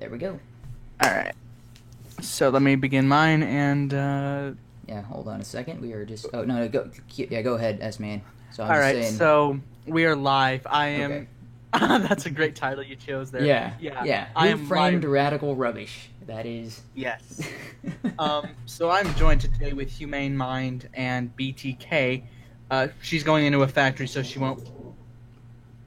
There we go. All right. So let me begin mine, and Yeah, hold on a second. We are just. Oh no, go. Yeah, go ahead, S-Man. So I'm all just right. saying. So we are live. I Okay. am. That's a great title you chose there. Yeah. Yeah, Yeah. I Who am framed live. radical rubbish? That is. Yes. So I'm joined today with Humane Mind and BTK. She's going into a factory, so she won't.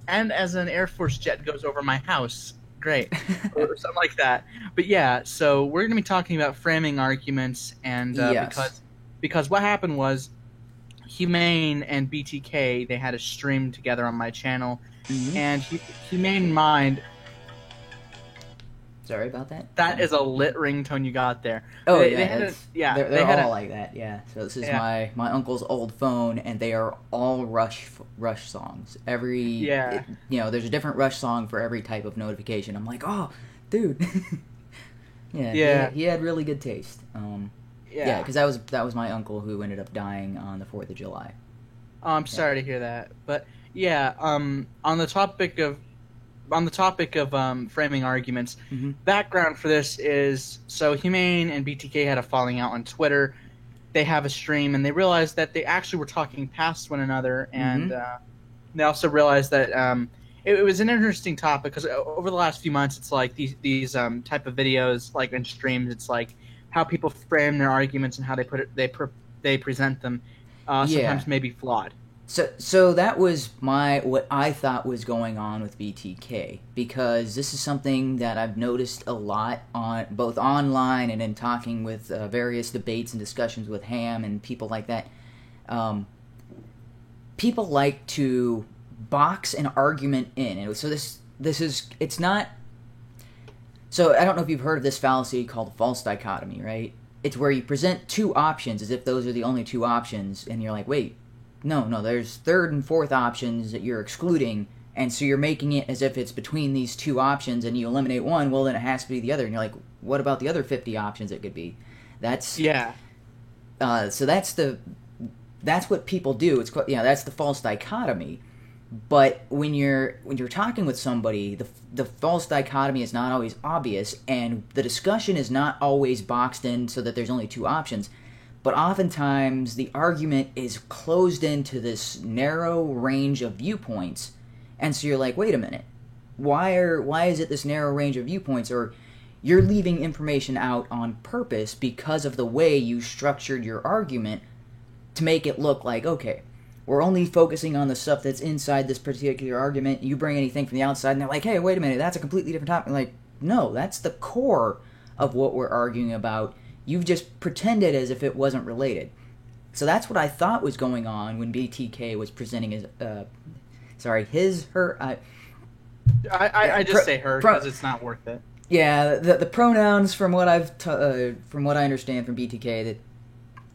And as an Air Force jet goes over my house, great, or something like that. But yeah, so we're going to be talking about framing arguments, and Yes. because what happened was Humane and BTK, they had a stream together on my channel, Hmm. and Humane Mind, Sorry about that. that is a lit ringtone you got there. Oh They yeah, had a that's yeah, they they're had all a like that. Yeah. So this is yeah, my uncle's old phone, and they are all Rush songs. yeah, There's a different Rush song for every type of notification. I'm like, oh, dude. Yeah, yeah, he had really good taste. Yeah, yeah. because that was my uncle who ended up dying on the 4th of July. Oh, I'm Yeah. sorry to hear that, but yeah, on the topic of framing arguments, Hmm. background for this is so Humane and BTK had a falling out on Twitter. They have a stream, and they realized that they actually were talking past one another, Hmm. and they also realized that it was an interesting topic because over the last few months, it's like these type of videos, like in streams, it's like how people frame their arguments and how they put it, they present them, Yeah. sometimes maybe flawed. So that was what I thought was going on with BTK, because this is something that I've noticed a lot on both online and in talking with various debates and discussions with Ham and people like that. Um, People like to box an argument in, and so this is it's not. So I don't know if you've heard of this fallacy called false dichotomy, right? It's where you present two options as if those are the only two options, and you're like, wait, no, there's third and fourth options that you're excluding, and so you're making it as if it's between these two options, and you eliminate one, well, then it has to be the other, and you're like, what about the other 50 options it could be? That's Yeah, so that's what people do. That's the false dichotomy. But when you're talking with somebody, the false dichotomy is not always obvious, and the discussion is not always boxed in so that there's only two options. But oftentimes the argument is closed into this narrow range of viewpoints, and so you're like, wait a minute, why is it this narrow range of viewpoints? Or you're leaving information out on purpose because of the way you structured your argument to make it look like, okay, we're only focusing on the stuff that's inside this particular argument. You bring anything from the outside, and they're like, hey, wait a minute, that's a completely different topic. I'm like, no, that's the core of what we're arguing about. You've just pretended as if it wasn't related. So that's what I thought was going on when BTK was presenting her. I just Pro, say her pro, because it's not worth it. yeah, the pronouns from what from what I understand from BTK, that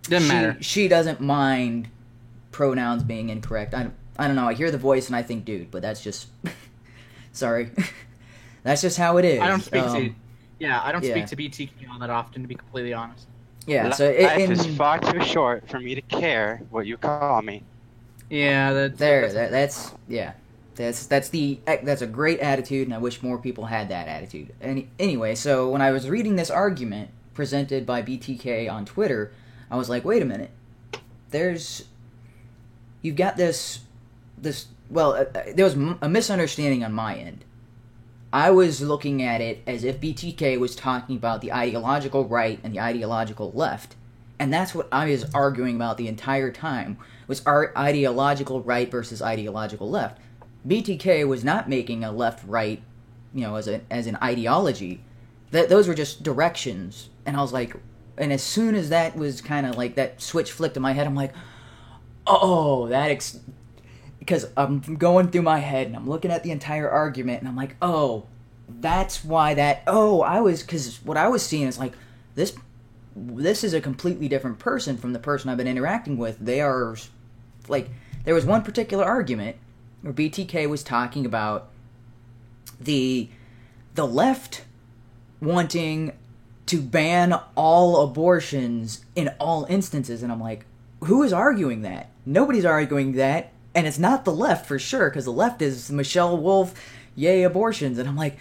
Doesn't matter. she doesn't mind pronouns being incorrect. I don't know. I hear the voice and I think dude, but that's just sorry. That's just how it is. I don't speak to I don't yeah. speak to BTK all that often, to be completely honest. Yeah, so Life is far too short for me to care what you call me. Yeah, that's a great attitude, and I wish more people had that attitude. Anyway, so when I was reading this argument presented by BTK on Twitter, I was like, wait a minute. You've got this. There was a misunderstanding on my end. I was looking at it as if BTK was talking about the ideological right and the ideological left, and that's what I was arguing about the entire time, was our ideological right versus ideological left. BTK was not making a left-right, as an ideology. Those were just directions, and I was like, and as soon as that was kind of like that switch flipped in my head, I'm like, oh, because I'm going through my head and I'm looking at the entire argument and I'm like, oh, that's why because what I was seeing is like, this is a completely different person from the person I've been interacting with. They are, like, there was one particular argument where BTK was talking about the left wanting to ban all abortions in all instances, and I'm like, who is arguing that? Nobody's arguing that, and it's not the left for sure, because the left is Michelle Wolf, yay abortions, and I'm like,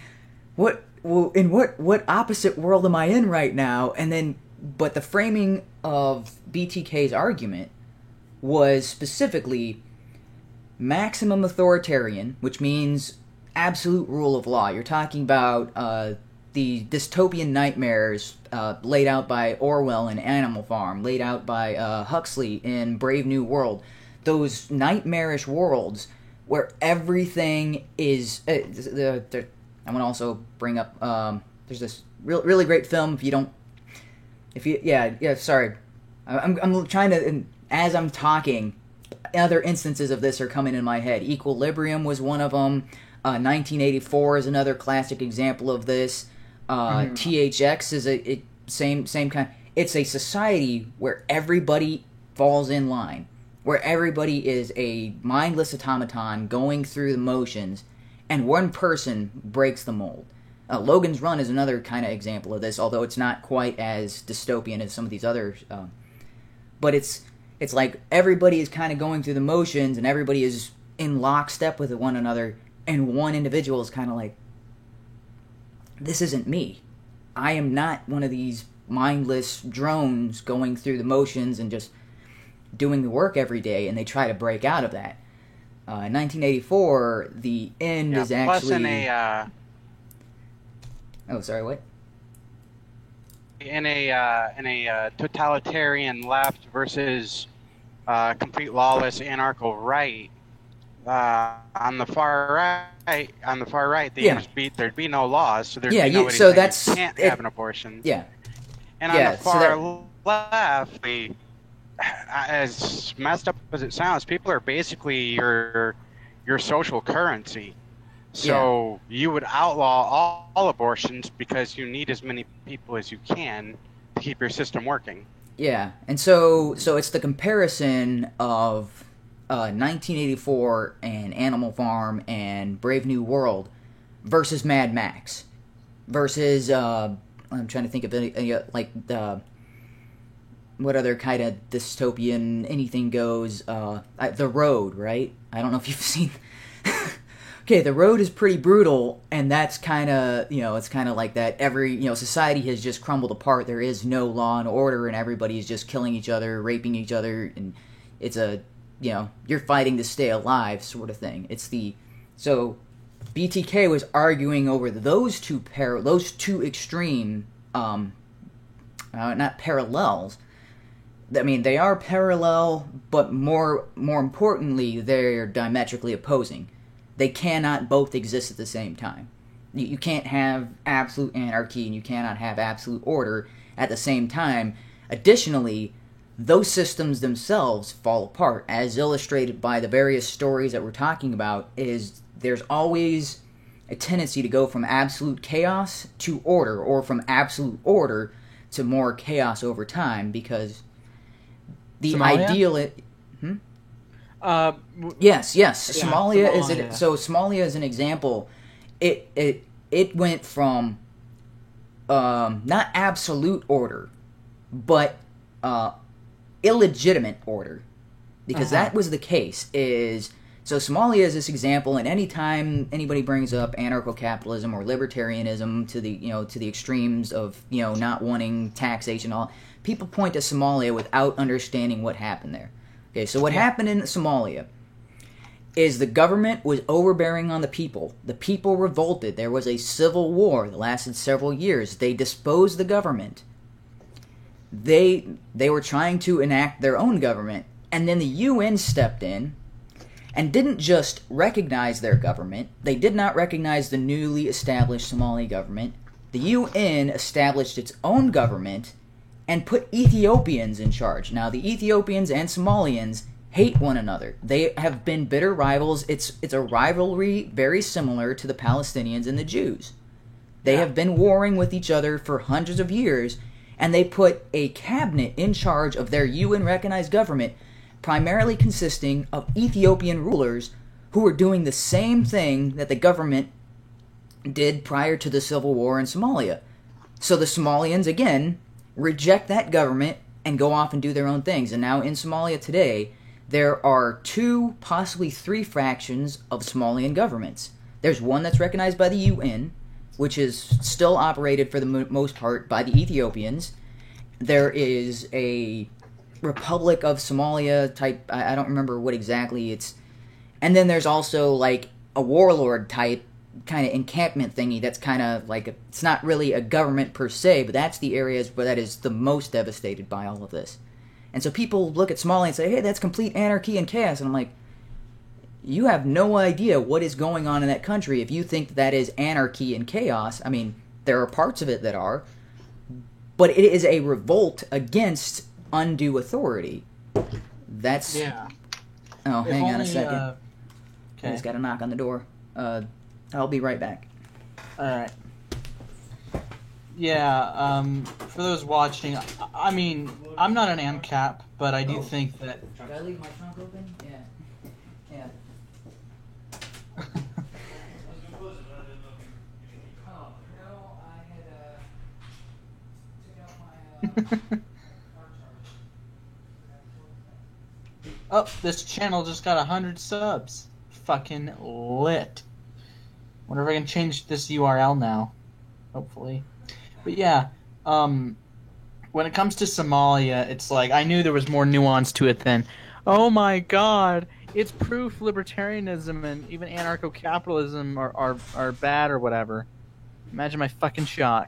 what well, in what opposite world am I in right now? And then, but the framing of BTK's argument was specifically maximum authoritarian, which means absolute rule of law. You're talking about the dystopian nightmares laid out by Orwell in Animal Farm, laid out by Huxley in Brave New World. Those nightmarish worlds where everything is... I want to also bring up... there's this really great film, sorry. I'm trying to... And as I'm talking, other instances of this are coming in my head. Equilibrium was one of them. 1984 is another classic example of this. THX is a same kind. It's a society where everybody falls in line, where everybody is a mindless automaton going through the motions, and one person breaks the mold. Logan's Run is another kind of example of this, although it's not quite as dystopian as some of these others. But it's like everybody is kind of going through the motions, and everybody is in lockstep with one another, and one individual is kind of like, this isn't me. I am not one of these mindless drones going through the motions and just doing the work every day, and they try to break out of that. In 1984, the end is actually... Plus in a... Oh, sorry, what? In a totalitarian left versus complete lawless anarcho right, on the far right, there'd be no laws, so there'd be nobody saying you can't have an abortion. Yeah. And on the far left, as messed up as it sounds, people are basically your social currency. So you would outlaw all abortions because you need as many people as you can to keep your system working. Yeah, and so it's the comparison of 1984 and Animal Farm and Brave New World versus Mad Max versus I'm trying to think of any what other kind of dystopian anything goes. The Road, right? I don't know if you've seen. Okay, The Road is pretty brutal, and that's kind of, it's kind of like that. Every, society has just crumbled apart. There is no law and order, and everybody is just killing each other, raping each other, and it's a, you're fighting to stay alive sort of thing. So BTK was arguing over those two extreme, not parallels. I mean, they are parallel, but more importantly, they're diametrically opposing. They cannot both exist at the same time. You can't have absolute anarchy and you cannot have absolute order at the same time. Additionally, those systems themselves fall apart. As illustrated by the various stories that we're talking about, there's always a tendency to go from absolute chaos to order, or from absolute order to more chaos over time, because the ideal... Yes. Somalia is so Somalia is an example. It went from not absolute order, but illegitimate order, because that was the case. So Somalia is this example, and anytime anybody brings up anarcho-capitalism or libertarianism to the extremes of not wanting taxation, all people point to Somalia without understanding what happened there. Okay, so what happened in Somalia is the government was overbearing on the people. The people revolted. There was a civil war that lasted several years. They disposed the government. They were trying to enact their own government, and then the UN stepped in and didn't just recognize their government. They did not recognize the newly established Somali government. The UN established its own government and put Ethiopians in charge. Now, the Ethiopians and Somalians hate one another. They have been bitter rivals. It's a rivalry very similar to the Palestinians and the Jews. They have been warring with each other for hundreds of years, and they put a cabinet in charge of their UN-recognized government, primarily consisting of Ethiopian rulers who were doing the same thing that the government did prior to the civil war in Somalia. So the Somalians, again, reject that government and go off and do their own things. And now in Somalia today, there are 2, possibly 3 fractions of Somalian governments. There's one that's recognized by the UN, which is still operated for the most part by the Ethiopians. There is a Republic of Somalia type, I don't remember what exactly it's, and then there's also like a warlord type kind of encampment thingy that's kind of like, it's not really a government per se, but that's the areas where that is the most devastated by all of this. And so people look at Somalia and say, hey, that's complete anarchy and chaos, and I'm like, you have no idea what is going on in that country if you think that is anarchy and chaos. I mean, there are parts of it that are, but it is a revolt against undue authority. That's... Yeah. Oh, If hang on a only, second. I Okay. just got a knock on the door. I'll be right back. Alright. Yeah, for those watching, I mean, I'm not an AMCAP, but I do think that... Should I leave my trunk open? Yeah. Yeah. Oh, no, I had, took out my, Oh, this channel just got 100 subs. Fucking lit. Wonder if I can change this URL now. Hopefully. But yeah, when it comes to Somalia, it's like, I knew there was more nuance to it than, oh my god, it's proof libertarianism and even anarcho-capitalism are bad or whatever. Imagine my fucking shock.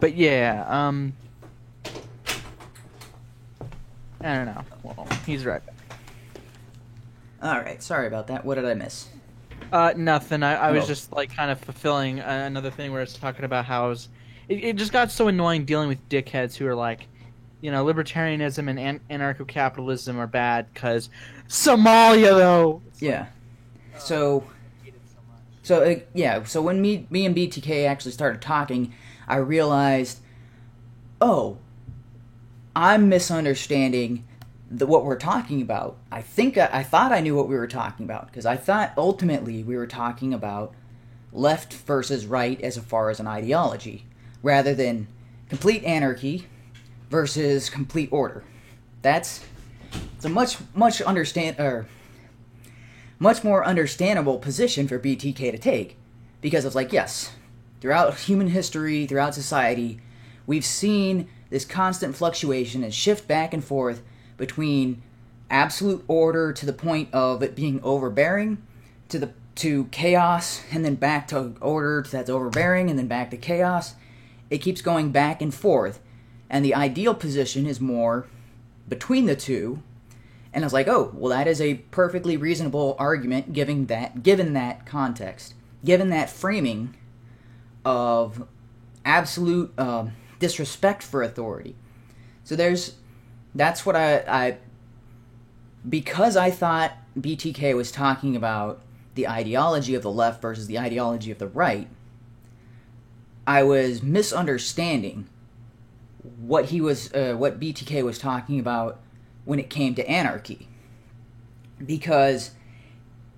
But yeah, I don't know. Well, he's right back. Alright, sorry about that. What did I miss? Nothing. I was Oh. just like kind of fulfilling another thing where it's talking about how it just got so annoying dealing with dickheads who are like, you know, libertarianism and anarcho-capitalism are bad because Somalia though. It's Yeah. like, So... I hate it so much. So when me and BTK actually started talking, I realized, oh, I'm misunderstanding what we're talking about. I thought I knew what we were talking about, because I thought ultimately we were talking about left versus right as far as an ideology, rather than complete anarchy versus complete order. It's a much more understandable position for BTK to take, because it's like, yes, throughout human history, throughout society, we've seen this constant fluctuation and shift back and forth between absolute order to the point of it being overbearing, to chaos, and then back to order that's overbearing, and then back to chaos. It keeps going back and forth, and the ideal position is more between the two. And I was like, oh, well, that is a perfectly reasonable argument given that context, given that framing of absolute disrespect for authority. So that's what I because I thought BTK was talking about the ideology of the left versus the ideology of the right, I was misunderstanding what BTK was talking about when it came to anarchy. Because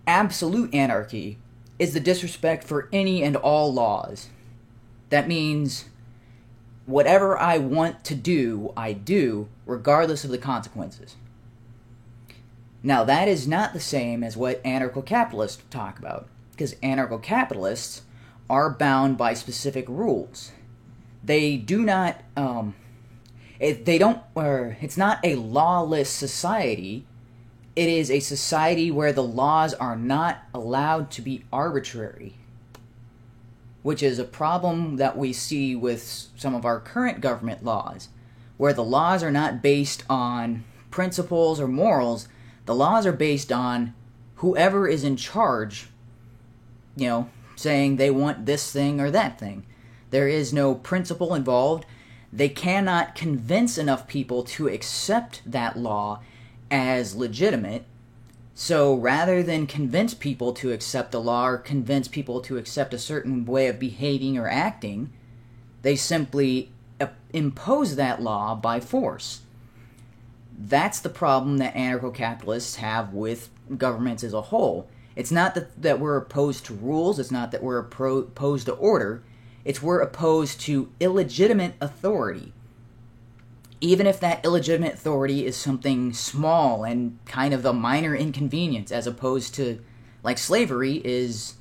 absolute anarchy is the disrespect for any and all laws. That means whatever I want to do, I do, regardless of the consequences. Now, that is not the same as what anarcho-capitalists talk about, because anarcho-capitalists are bound by specific rules. They do not, it's not a lawless society. It is a society where the laws are not allowed to be arbitrary, which is a problem that we see with some of our current government laws, where the laws are not based on principles or morals. The laws are based on whoever is in charge, saying they want this thing or that thing. There is no principle involved. They cannot convince enough people to accept that law as legitimate. So rather than convince people to accept a law or convince people to accept a certain way of behaving or acting, they simply impose that law by force. That's the problem that anarcho-capitalists have with governments as a whole. It's not that we're opposed to rules, it's not that we're opposed to order, it's we're opposed to illegitimate authority. Even if that illegitimate authority is something small and kind of a minor inconvenience, as opposed to Like slavery is,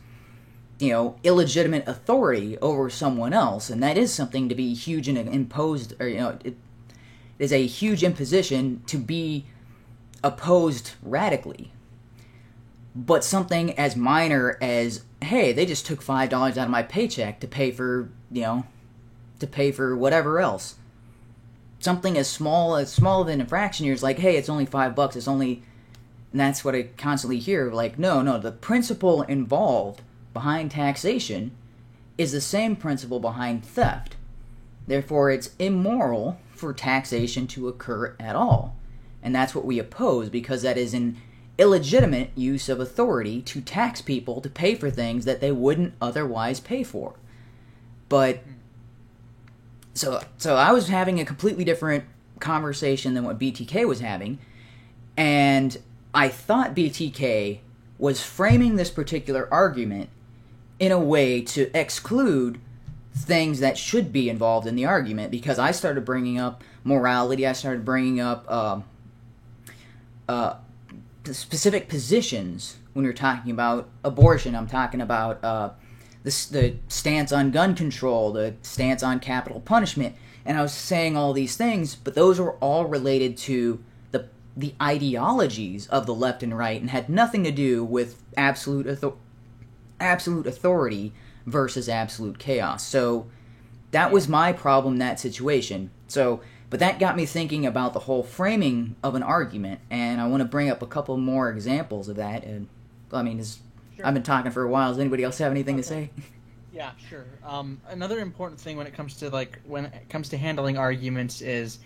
illegitimate authority over someone else, and that is something to be huge and imposed, or it is a huge imposition to be opposed radically. But something as minor as, hey, they just took $5 out of my paycheck to pay for, to pay for whatever else. Something as small of an infraction here is like, hey, it's only $5, it's only, and that's what I constantly hear, like, no, the principle involved behind taxation is the same principle behind theft. Therefore, it's immoral for taxation to occur at all. And that's what we oppose, because that is an illegitimate use of authority to tax people to pay for things that they wouldn't otherwise pay for. But so I was having a completely different conversation than what BTK was having, and I thought BTK was framing this particular argument in a way to exclude things that should be involved in the argument, because I started bringing up morality, I started bringing up specific positions when you're talking about abortion. I'm talking about the stance on gun control, the stance on capital punishment, and I was saying all these things, but those were all related to the ideologies of the left and right, and had nothing to do with absolute authority versus absolute chaos. So that was my problem in that situation. But that got me thinking about the whole framing of an argument, and I want to bring up a couple more examples of that. And Sure. I've been talking for a while. Does anybody else have anything to say? Yeah, sure. Another important thing when it comes to handling arguments is,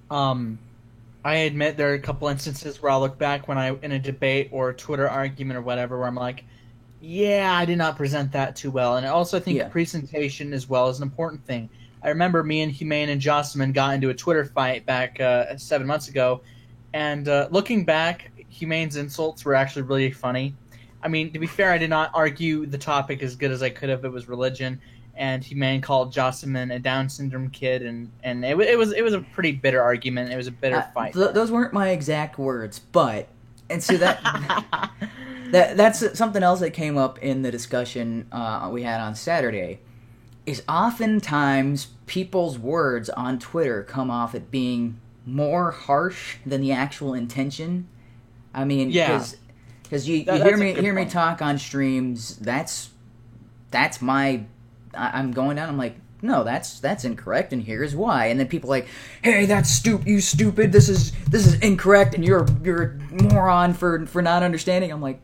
I admit there are a couple instances where I'll look back when in a debate or a Twitter argument or whatever, where I'm like, yeah, I did not present that too well. And I also think presentation as well is an important thing. I remember me and Humane and Jocelyn got into a Twitter fight back 7 months ago, and looking back, Humane's insults were actually really funny. I mean, to be fair, I did not argue the topic as good as I could have. It was religion, and Humane called Jocelyn a Down syndrome kid, and it was a pretty bitter argument. It was a bitter fight. Those weren't my exact words, but and so that's something else that came up in the discussion we had on Saturday. Is oftentimes people's words on Twitter come off at being more harsh than the actual intention. I mean, because you hear me talk on streams. That's I'm going down. I'm like, no, that's incorrect, and here's why. And then people are like, hey, that's you stupid. This is incorrect, and you're a moron for not understanding. I'm like,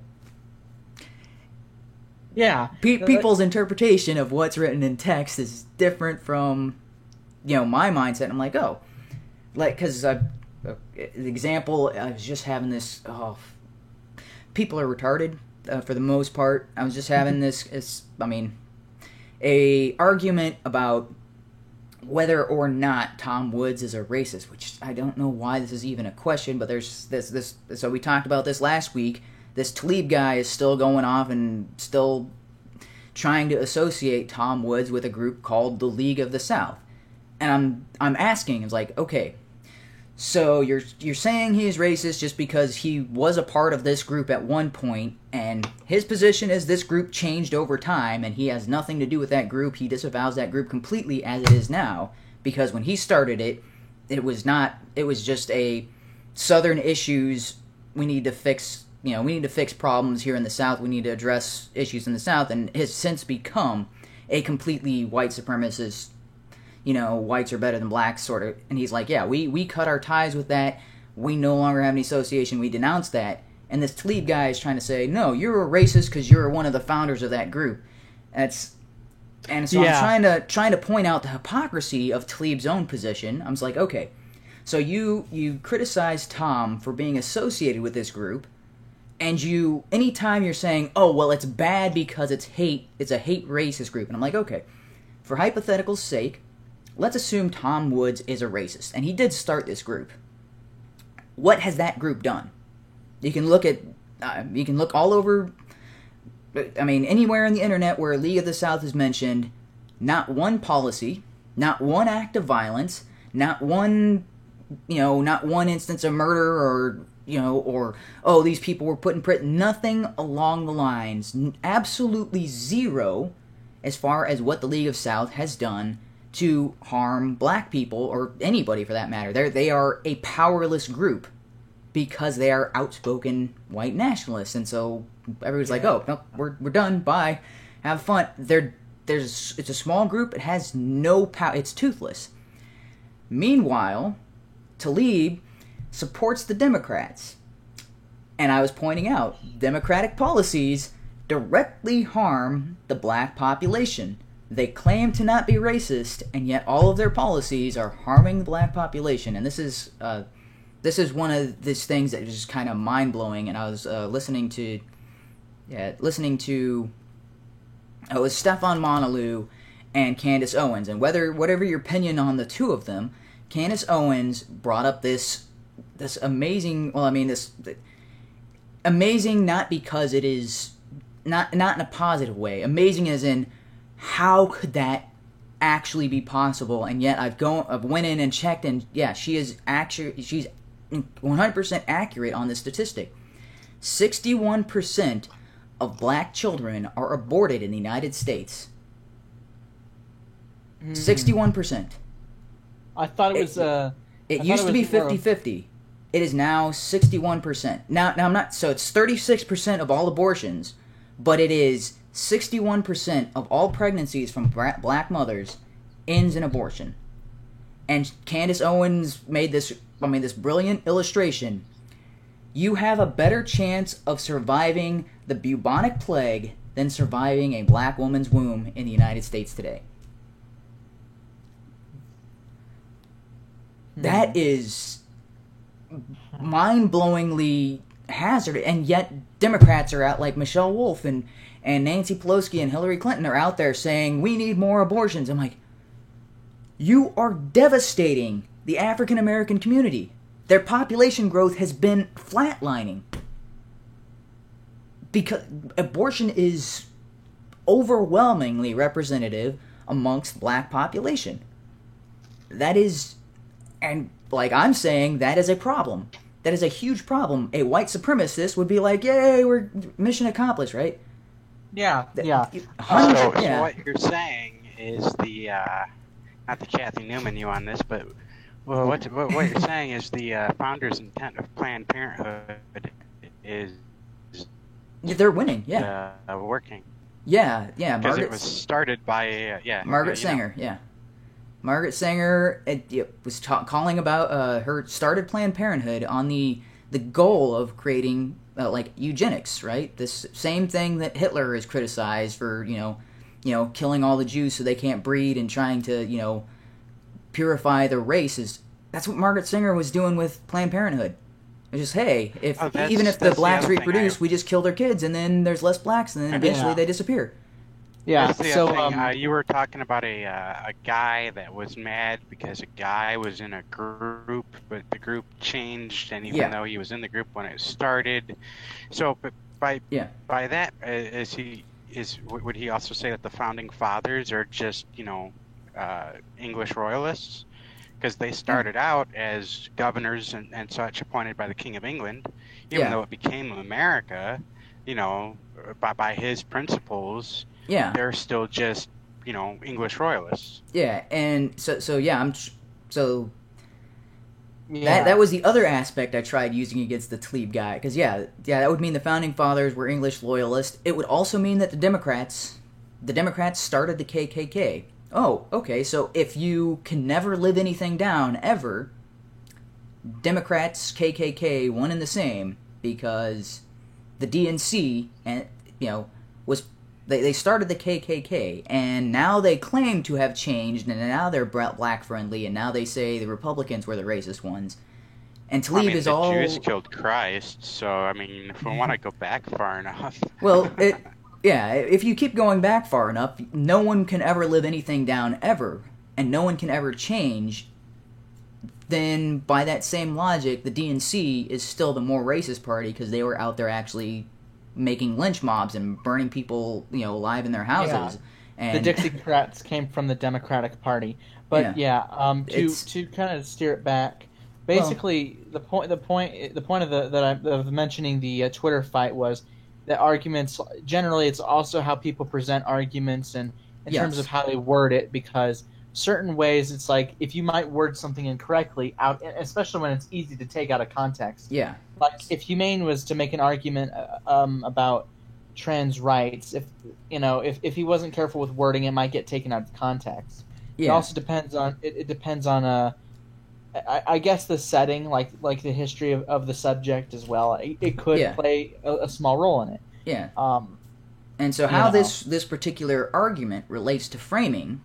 yeah. People's interpretation of what's written in text is different from, my mindset. I'm like, oh, because the example, I was just having this, people are retarded for the most part. I was just having this, a argument about whether or not Tom Woods is a racist, which I don't know why this is even a question, but there's this, so we talked about this last week. This Tlaib guy is still going off and still trying to associate Tom Woods with a group called the League of the South. And I'm asking, it's like, okay, so you're saying he is racist just because he was a part of this group at one point, and his position is this group changed over time, and he has nothing to do with that group. He disavows that group completely as it is now, because when he started it, it was just a Southern issues, we need to fix problems here in the South, we need to address issues in the South, and has since become a completely white supremacist, whites are better than blacks sort of, and he's like, yeah, we cut our ties with that, we no longer have any association, we denounce that, and this Tlaib guy is trying to say, no, you're a racist because you're one of the founders of that group. I'm trying to point out the hypocrisy of Tlaib's own position. I'm just like, okay, so you criticize Tom for being associated with this group, and anytime you're saying, oh, well, it's bad because it's a hate racist group. And I'm like, okay, for hypothetical sake, let's assume Tom Woods is a racist, and he did start this group. What has that group done? You can look all over, anywhere on the internet where League of the South is mentioned, not one policy, not one act of violence, not one instance of murder or or, oh, these people were put in prison. Nothing along the lines. Absolutely zero as far as what the League of South has done to harm black people, or anybody for that matter. They are a powerless group because they are outspoken white nationalists. And so everybody's like, oh, no, we're done, bye, have fun. It's a small group, it has no power, it's toothless. Meanwhile, Tlaib supports the Democrats. And I was pointing out, Democratic policies directly harm the black population. They claim to not be racist, and yet all of their policies are harming the black population. And this is one of these things that is just kind of mind-blowing. And I was listening to it was Stefan Monalou and Candace Owens. And whatever your opinion on the two of them, Candace Owens brought up this amazing, amazing not because it is, not in a positive way. Amazing as in, how could that actually be possible? And yet I've went in and checked, and yeah, she's 100% accurate on this statistic. 61% of black children are aborted in the United States. 61%. I thought it was it used to be 50-50. It is now 61%. Now I'm not, so it's 36% of all abortions, but it is 61% of all pregnancies from black mothers ends in abortion. And Candace Owens made this brilliant illustration. You have a better chance of surviving the bubonic plague than surviving a black woman's womb in the United States today. That is mind-blowingly hazardous, and yet Democrats are out, like Michelle Wolf and Nancy Pelosi and Hillary Clinton are out there saying, we need more abortions. I'm like, you are devastating the African American community. Their population growth has been flatlining because abortion is overwhelmingly representative amongst black population. That is, and like I'm saying, that is a problem. That is a huge problem. A white supremacist would be like, yay, we're mission accomplished, right? Yeah. So what you're saying is not the Kathy Newman you on this, but what you're saying is the founders' intent of Planned Parenthood is they're winning, yeah, working. Yeah. Because it was started by Margaret Sanger, yeah. Margaret Sanger was calling about her started Planned Parenthood on the goal of creating eugenics, right? This same thing that Hitler is criticized for, killing all the Jews so they can't breed and trying to, purify the race. That's what Margaret Sanger was doing with Planned Parenthood. It's just, hey, even if the blacks reproduce, we just kill their kids, and then there's less blacks, and then eventually they disappear. Yeah. So you were talking about a guy that was mad because a guy was in a group, but the group changed, and even though he was in the group when it started, so but by that would he also say that the founding fathers are just English royalists? Because they started out as governors and such appointed by the King of England, even though it became America, by his principles. Yeah, they're still just English royalists. Yeah, and so that was the other aspect I tried using against the Tlaib guy, because that would mean the founding fathers were English loyalists. It would also mean that the Democrats started the KKK. Oh, okay, so if you can never live anything down ever, Democrats, KKK, one and the same, because the DNC was. They started the KKK, and now they claim to have changed, and now they're black friendly, and now they say the Republicans were the racist ones. And Tlaib is all. The Jews killed Christ, so if we want to go back far enough. Well, if you keep going back far enough, no one can ever live anything down ever, and no one can ever change. Then, by that same logic, the DNC is still the more racist party because they were out there actually making lynch mobs and burning people, alive in their houses. And the Dixiecrats came from the Democratic Party, but to kind of steer it back, Basically, the point of of mentioning the Twitter fight was that arguments generally it's also how people present arguments and in terms of how they word it, because certain ways it's like if you might word something incorrectly out, especially when it's easy to take out of context. Yeah. Like if Humane was to make an argument about trans rights, if he wasn't careful with wording, it might get taken out of context. Yeah. It also depends on I guess the setting, like the history of the subject as well. It could play a small role in it. Yeah. And so how this particular argument relates to framing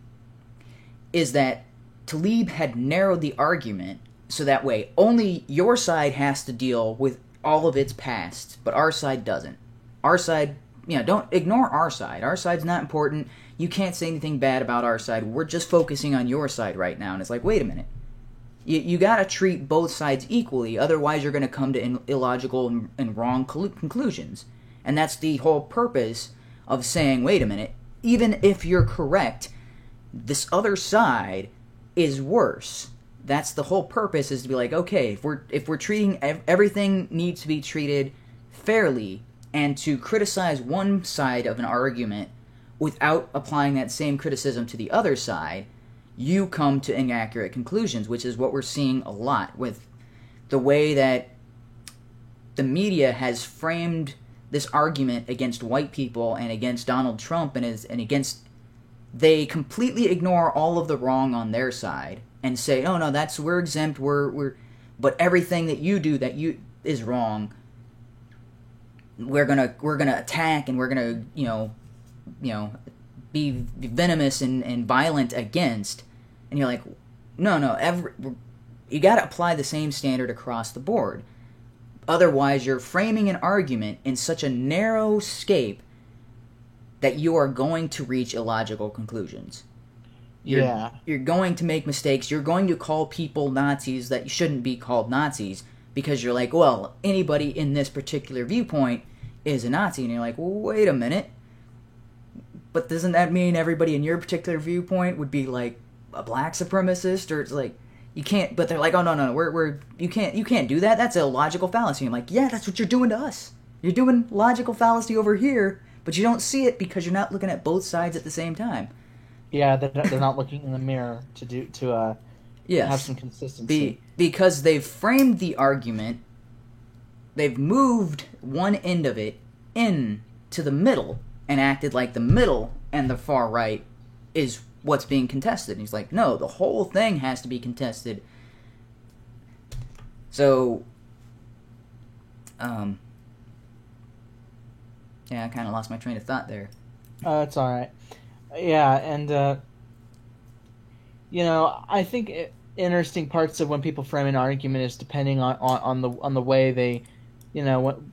is that Tlaib had narrowed the argument so that way only your side has to deal with all of its past, but our side doesn't. Our side, don't ignore our side. Our side's not important. You can't say anything bad about our side. We're just focusing on your side right now. And it's like, wait a minute. You got to treat both sides equally, otherwise you're going to come to illogical and wrong conclusions. And that's the whole purpose of saying, wait a minute, even if you're correct, this other side is worse. That's the whole purpose, is to be like, okay, if we're treating everything needs to be treated fairly, and to criticize one side of an argument without applying that same criticism to the other side, you come to inaccurate conclusions, which is what we're seeing a lot with the way that the media has framed this argument against white people and against Donald Trump and against. They completely ignore all of the wrong on their side and say, "Oh no, we're exempt. But everything that you do is wrong. We're gonna attack and we're gonna be venomous and violent against." And you're like, no, you got to apply the same standard across the board. Otherwise, you're framing an argument in such a narrow scope that you are going to reach illogical conclusions. You're going to make mistakes. You're going to call people Nazis that shouldn't be called Nazis because you're like, well, anybody in this particular viewpoint is a Nazi. And you're like, well, wait a minute. But doesn't that mean everybody in your particular viewpoint would be like a black supremacist? Or it's like, you can't, but they're like, oh no, you can't do that. That's a logical fallacy. I'm like, yeah, that's what you're doing to us. You're doing logical fallacy over here, but you don't see it because you're not looking at both sides at the same time. Yeah, they're not looking in the mirror to have some consistency. Because they've framed the argument, they've moved one end of it in to the middle and acted like the middle and the far right is what's being contested. And he's like, no, the whole thing has to be contested. So, yeah, I kind of lost my train of thought there. It's all right. Yeah, and I think interesting parts of when people frame an argument is depending on the way they,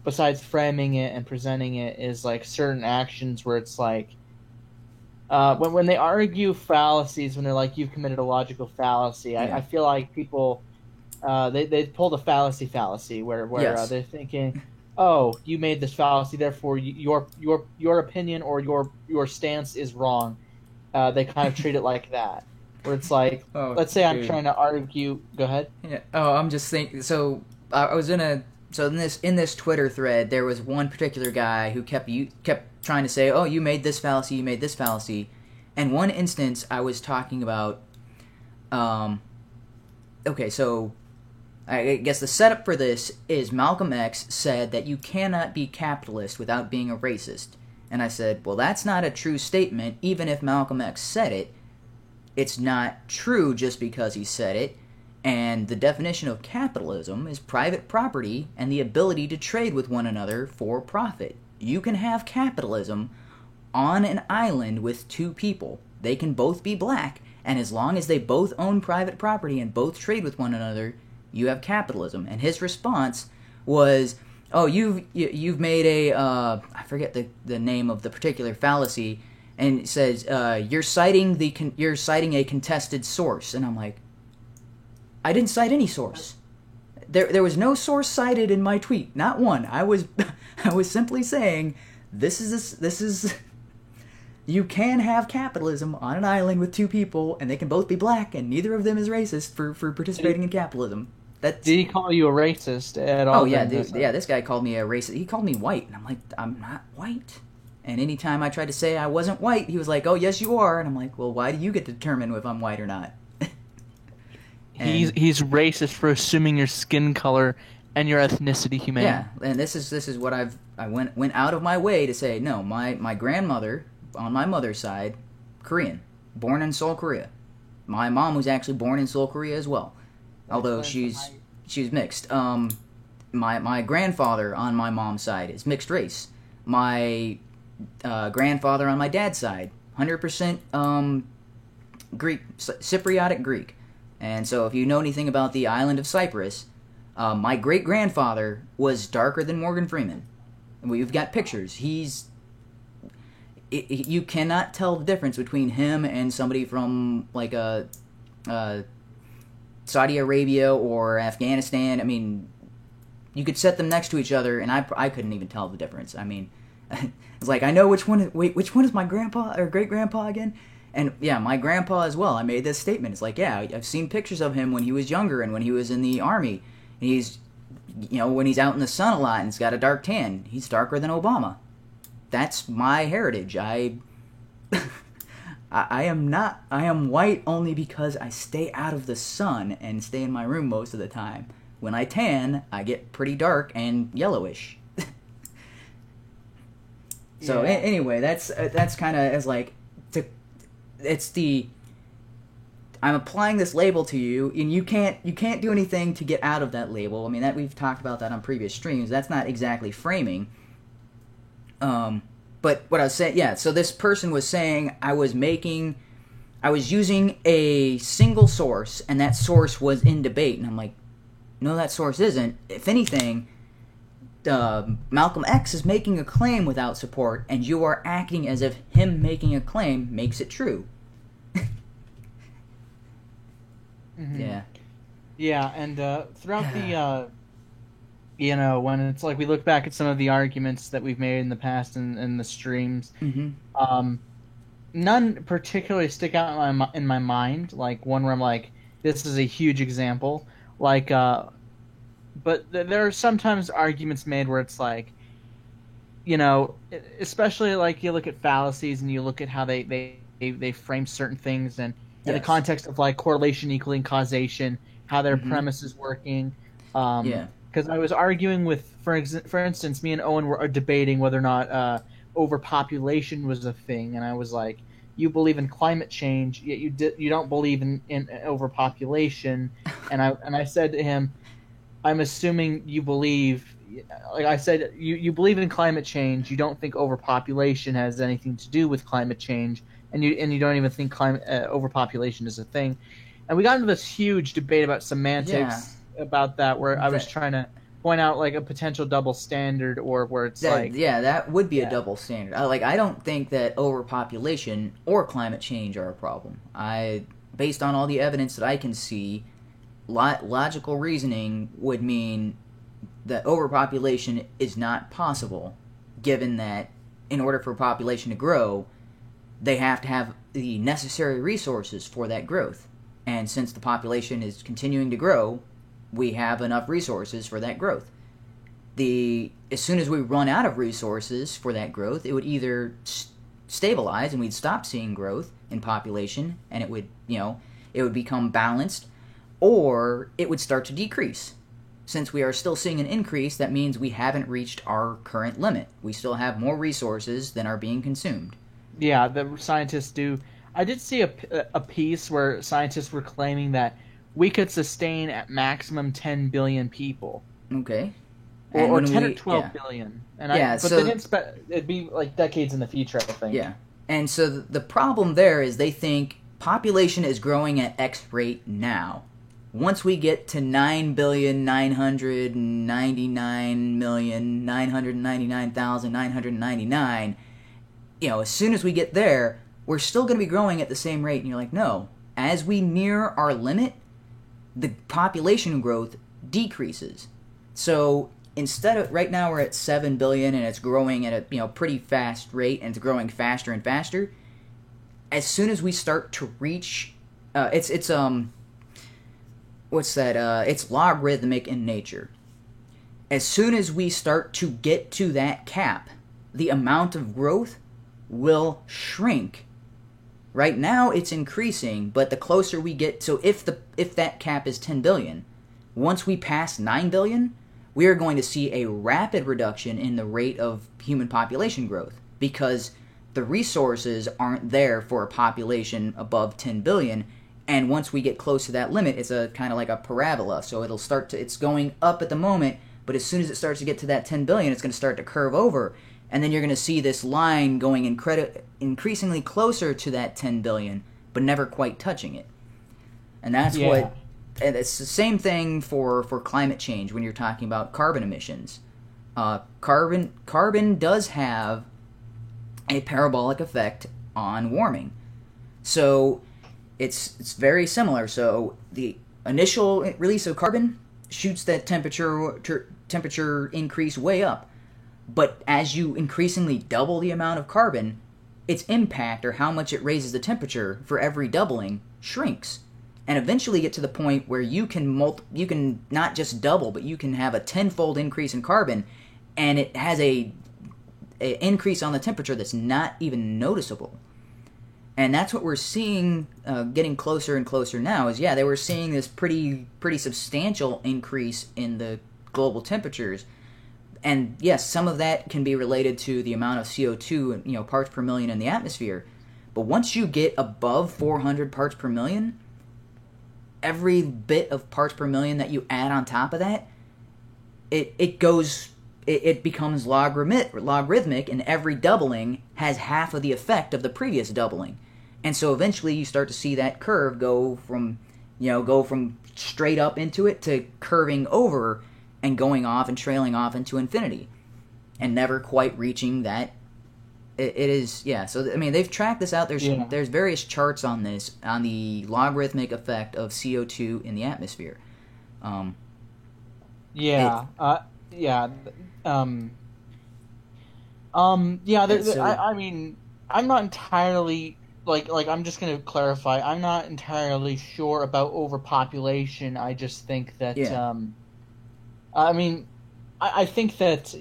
besides framing it and presenting it, is like certain actions where it's like, when they argue fallacies, when they're like, you've committed a logical fallacy, Yeah. I feel like people, they pulled a fallacy where Yes. they're thinking, oh, you made this fallacy, therefore your opinion or your stance is wrong. They kind of treat it like that, where it's like, let's say I'm trying to argue. Go ahead. Yeah. Oh, I'm just thinking. So I was in this Twitter thread, there was one particular guy who kept trying to say, oh, you made this fallacy, you made this fallacy. And one instance, I was talking about. Okay, so I guess the setup for this is Malcolm X said that you cannot be capitalist without being a racist. And I said, well, that's not a true statement. Even if Malcolm X said it, it's not true just because he said it. And the definition of capitalism is private property and the ability to trade with one another for profit. You can have capitalism on an island with two people. They can both be black, and as long as they both own private property and both trade with one another, you have capitalism. And his response was, oh, you've made a I forget the name of the particular fallacy, and it says you're citing a contested source. And I'm like, I didn't cite any source. There was no source cited in my tweet, not one. I was simply saying this is you can have capitalism on an island with two people, and they can both be black, and neither of them is racist for participating in capitalism. That's Did he call you a racist at all? oh yeah, during this? this guy called me a racist. He called me white, and I'm like, I'm not white. And anytime I tried to say I wasn't white, he was like, oh yes you are, and I'm like, well, why do you get to determine if I'm white or not? He's racist for assuming your skin color and your ethnicity, Humane. Yeah, and this is what I went out of my way to say. No, my grandmother on my mother's side, Korean, born in Seoul, Korea. My mom was actually born in Seoul, Korea as well, although she's mixed. My grandfather on my mom's side is mixed race. My grandfather on my dad's side, 100% Greek, Cypriotic Greek. And so if you know anything about the island of Cyprus, my great-grandfather was darker than Morgan Freeman. We've got pictures. You cannot tell the difference between him and somebody from, like, Saudi Arabia or Afghanistan. I mean, you could set them next to each other, and I couldn't even tell the difference. I mean, it's like, I know which one is my grandpa or great-grandpa again? And yeah, my grandpa as well. I made this statement. It's like, yeah, I've seen pictures of him when he was younger and when he was in the army. And he's, when he's out in the sun a lot and he's got a dark tan, he's darker than Obama. That's my heritage. I am white only because I stay out of the sun and stay in my room most of the time. When I tan, I get pretty dark and yellowish. So anyway, that's kind of as like, I'm applying this label to you, and you can't do anything to get out of that label. I mean, that we've talked about that on previous streams. That's not exactly framing. But what I was saying, yeah. So this person was saying I was using a single source, and that source was in debate, and I'm like, no, that source isn't. If anything, Malcolm X is making a claim without support, and you are acting as if him making a claim makes it true. Mm-hmm. Yeah. Yeah, and throughout the, when it's like we look back at some of the arguments that we've made in the past in the streams, none particularly stick out in my mind. Like one where I'm like, this is a huge example. Like, but there are sometimes arguments made where it's like, especially like you look at fallacies and you look at how they frame certain things and in the context of like correlation equaling causation, how their premise is working. Because I was arguing with, for instance, me and Owen were debating whether or not overpopulation was a thing, and I was like, you believe in climate change, yet you don't believe in overpopulation, and I said to him, I'm assuming you believe, like I said, you believe in climate change, you don't think overpopulation has anything to do with climate change, and you don't even think overpopulation is a thing. And we got into this huge debate about semantics about that, where I was trying to point out like a potential double standard, or where it's that would be a double standard. I don't think that overpopulation or climate change are a problem. Based on all the evidence that I can see, logical reasoning would mean that overpopulation is not possible, given that in order for a population to grow, they have to have the necessary resources for that growth. And since the population is continuing to grow, we have enough resources for that growth. As soon as we run out of resources for that growth, it would either stabilize and we'd stop seeing growth in population, and it would become balanced, or it would start to decrease. Since we are still seeing an increase, that means we haven't reached our current limit. We still have more resources than are being consumed. Yeah, the scientists do. I did see a piece where scientists were claiming that we could sustain at maximum 10 billion people. Okay. Or 10 or 12 billion. It'd be like decades in the future, I think. Yeah. And so the problem there is they think population is growing at X rate now. Once we get to 9,999,999,999, as soon as we get there, we're still going to be growing at the same rate. And you're like, no. As we near our limit, the population growth decreases. So instead of, right now we're at 7 billion and it's growing at a pretty fast rate, and it's growing faster and faster. As soon as we start to reach, what's that? It's logarithmic in nature. As soon as we start to get to that cap, the amount of growth will shrink. Right now it's increasing, but the closer we get, so if that cap is 10 billion, once we pass 9 billion, we are going to see a rapid reduction in the rate of human population growth, because the resources aren't there for a population above 10 billion, and once we get close to that limit, it's a kind of like a parabola, so it's going up at the moment, but as soon as it starts to get to that 10 billion, it's going to start to curve over, and then you're going to see this line going increasingly closer to that 10 billion, but never quite touching it. And that's what... And it's the same thing for climate change when you're talking about carbon emissions. Carbon does have a parabolic effect on warming. So it's very similar. So the initial release of carbon shoots that temperature increase way up. But as you increasingly double the amount of carbon, its impact, or how much it raises the temperature for every doubling, shrinks. And eventually get to the point where you can not just double, but you can have a tenfold increase in carbon, and it has a increase on the temperature that's not even noticeable. And that's what we're seeing, getting closer and closer now. They were seeing this pretty substantial increase in the global temperatures. And yes, some of that can be related to the amount of CO2, parts per million in the atmosphere. But once you get above 400 parts per million, every bit of parts per million that you add on top of that, it becomes logarithmic, and every doubling has half of the effect of the previous doubling. And so eventually you start to see that curve go from straight up into it to curving over and going off and trailing off into infinity, and never quite reaching that. So they've tracked this out. There's various charts on this, on the logarithmic effect of CO2 in the atmosphere. I'm not entirely I'm just going to clarify. I'm not entirely sure about overpopulation. I just think that I think that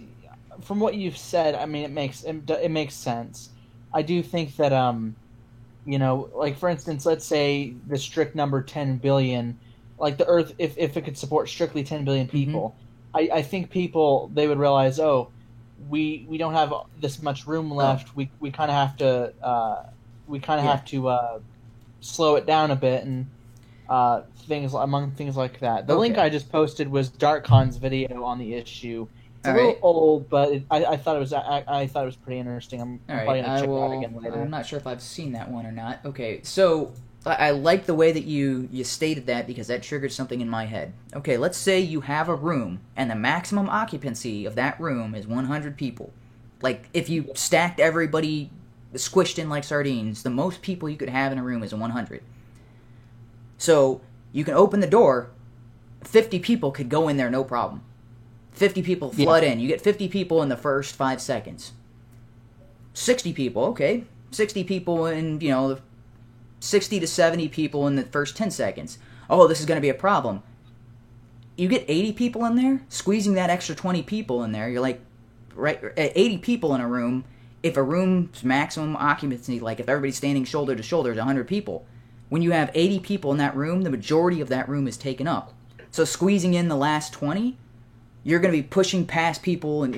from what you've said, it makes sense. I do think that for instance, let's say the strict number 10 billion, like the Earth, if it could support strictly 10 billion people, I think they would realize, we don't have this much room left. We kind of have to have to slow it down a bit, and things like that. The link I just posted was DarkCon's video on the issue. It's a little old, but I thought it was pretty interesting. I'm probably gonna check it out again later. I'm not sure if I've seen that one or not. Okay, so I like the way that you stated that, because that triggered something in my head. Okay, let's say you have a room, and the maximum occupancy of that room is 100 people. Like, if you stacked everybody squished in like sardines, the most people you could have in a room is 100. So you can open the door, 50 people could go in there no problem. 50 people flood in. You get 50 people in the first 5 seconds. 60 people, okay. 60 people in, 60 to 70 people in the first 10 seconds. Oh, this is going to be a problem. You get 80 people in there, squeezing that extra 20 people in there, you're like, right, at 80 people in a room, if a room's maximum occupancy, like if everybody's standing shoulder to shoulder, is 100 people. When you have 80 people in that room, the majority of that room is taken up. So squeezing in the last 20, you're going to be pushing past people and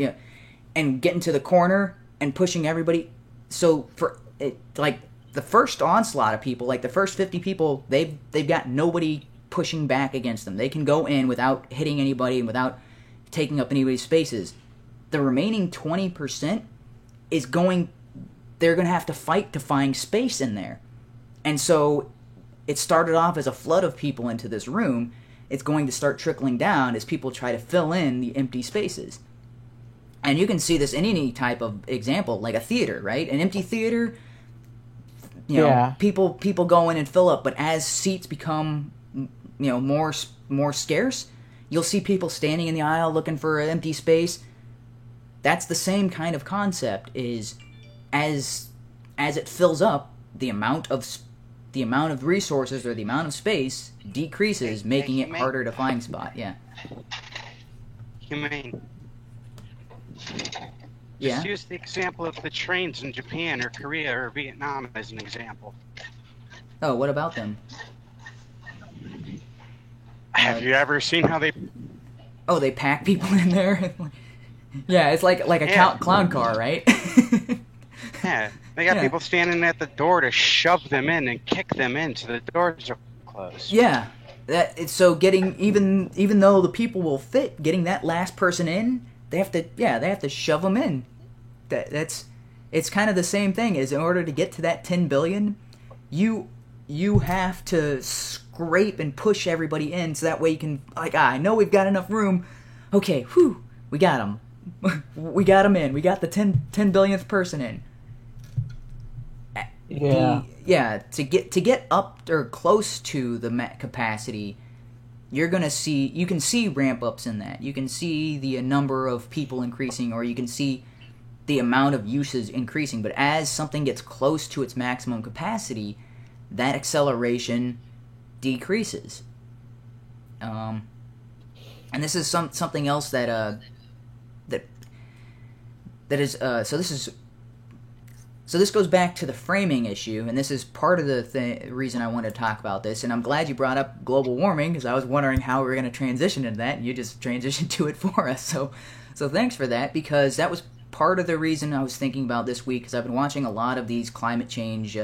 getting to the corner and pushing everybody. So for it, like the first onslaught of people, like the first 50 people, they've got nobody pushing back against them. They can go in without hitting anybody and without taking up anybody's spaces. The remaining 20% they're going to have to fight to find space in there. And so it started off as a flood of people into this room. It's going to start trickling down as people try to fill in the empty spaces. And you can see this in any type of example, like a theater, right? An empty theater, people go in and fill up, but as seats become, more scarce, you'll see people standing in the aisle looking for an empty space. That's the same kind of concept, is as it fills up, the amount of the amount of resources or the amount of space decreases, making it Humane. harder to find spot. Yeah. Humane. Yeah. Just use the example of the trains in Japan or Korea or Vietnam as an example. Oh, what about them? Have you ever seen how they... Oh, they pack people in there. Yeah, it's like a Yeah. clown car, right? Yeah, they got Yeah. people standing at the door to shove them in and kick them in so the doors are closed. Yeah, so getting even though the people will fit, getting that last person in, they have to shove them in. It's kind of the same thing. Is in order to get to that 10 billion, you have to scrape and push everybody in so that way you can I know we've got enough room. Okay, whew, we got them. We got them in. We got the 10 billionth person in. Yeah. To get up or close to the capacity, you can see ramp ups in that. You can see the number of people increasing, or you can see the amount of uses increasing. But as something gets close to its maximum capacity, that acceleration decreases. And this is something else that is so this goes back to the framing issue, and this is part of the reason I wanted to talk about this, and I'm glad you brought up global warming, because I was wondering how we were going to transition into that, and you just transitioned to it for us, so thanks for that, because that was part of the reason I was thinking about this week, because I've been watching a lot of these climate change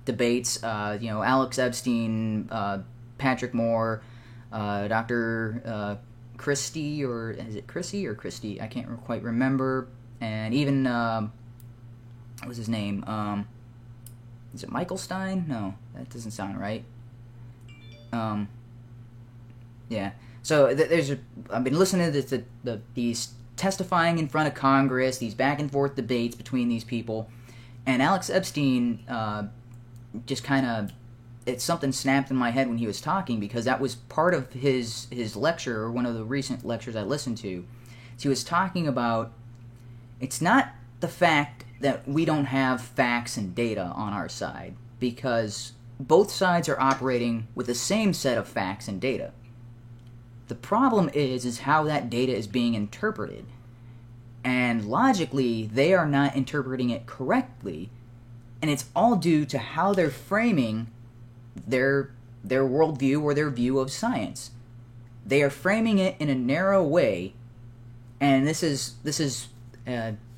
debates, Alex Epstein, Patrick Moore, Dr. Christie, or is it Chrissy or Christie? I can't quite remember, and even... what was his name? Is it Michael Stein? No, that doesn't sound right. Yeah. So I've been listening to these testifying in front of Congress, these back and forth debates between these people, and Alex Epstein just kind of, something snapped in my head when he was talking, because that was part of his lecture, or one of the recent lectures I listened to. So he was talking about, it's not the fact that we don't have facts and data on our side, because both sides are operating with the same set of facts and data. The problem is how that data is being interpreted. And logically, they are not interpreting it correctly, and it's all due to how they're framing their worldview or their view of science. They are framing it in a narrow way, and this is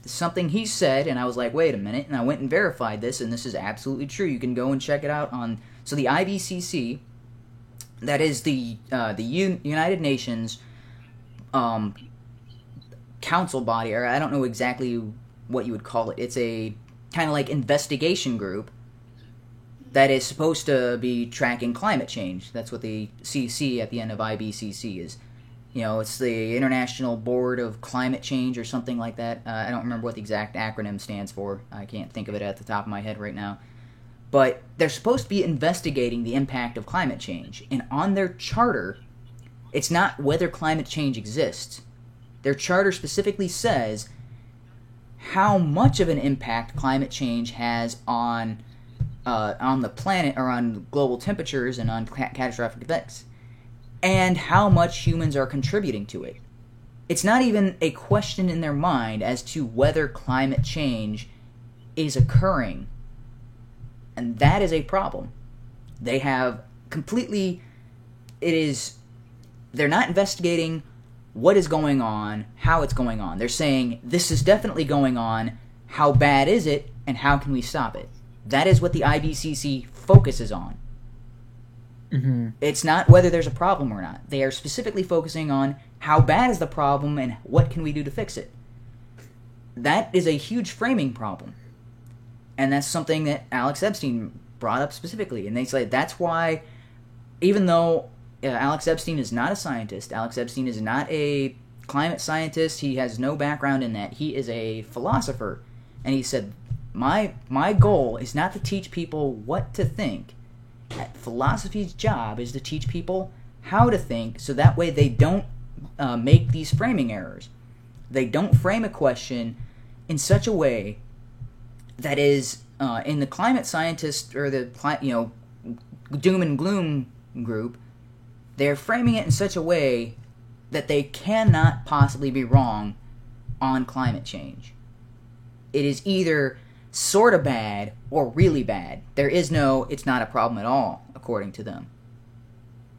something he said, and I was like, wait a minute, and I went and verified this, and this is absolutely true. You can go and check it out on... So the IPCC, that is the United Nations council body, or I don't know exactly what you would call it. It's a kind of like investigation group that is supposed to be tracking climate change. That's what the CC at the end of IPCC is. It's the International Board of Climate Change or something like that. I don't remember what the exact acronym stands for. I can't think of it at the top of my head right now. But they're supposed to be investigating the impact of climate change. And on their charter, it's not whether climate change exists. Their charter specifically says how much of an impact climate change has on the planet, or on global temperatures and on catastrophic events, and how much humans are contributing to it. It's not even a question in their mind as to whether climate change is occurring. And that is a problem. They have completely... They're not investigating what is going on, how it's going on. They're saying, this is definitely going on, how bad is it, and how can we stop it? That is what the IPCC focuses on. Mm-hmm. It's not whether there's a problem or not. They are specifically focusing on how bad is the problem and what can we do to fix it. That is a huge framing problem. And that's something that Alex Epstein brought up specifically. And they say that's why, even though Alex Epstein is not a scientist, Alex Epstein is not a climate scientist, he has no background in that, he is a philosopher. And he said, my goal is not to teach people what to think. Philosophy's job is to teach people how to think, so that way they don't make these framing errors. They don't frame a question in such a way that is, in the climate scientist, or doom and gloom group, they're framing it in such a way that they cannot possibly be wrong on climate change. It is either sort of bad or really bad. There is no, it's not a problem at all, according to them.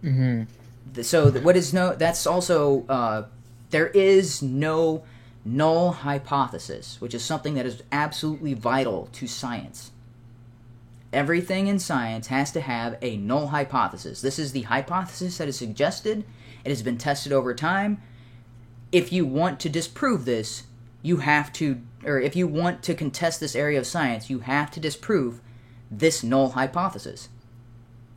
Mm-hmm. So what is no? That's also there is no null hypothesis, which is something that is absolutely vital to science. Everything in science has to have a null hypothesis. This is the hypothesis that is suggested. It has been tested over time. If you want to disprove this, you have to, or if you want to contest this area of science, you have to disprove this null hypothesis.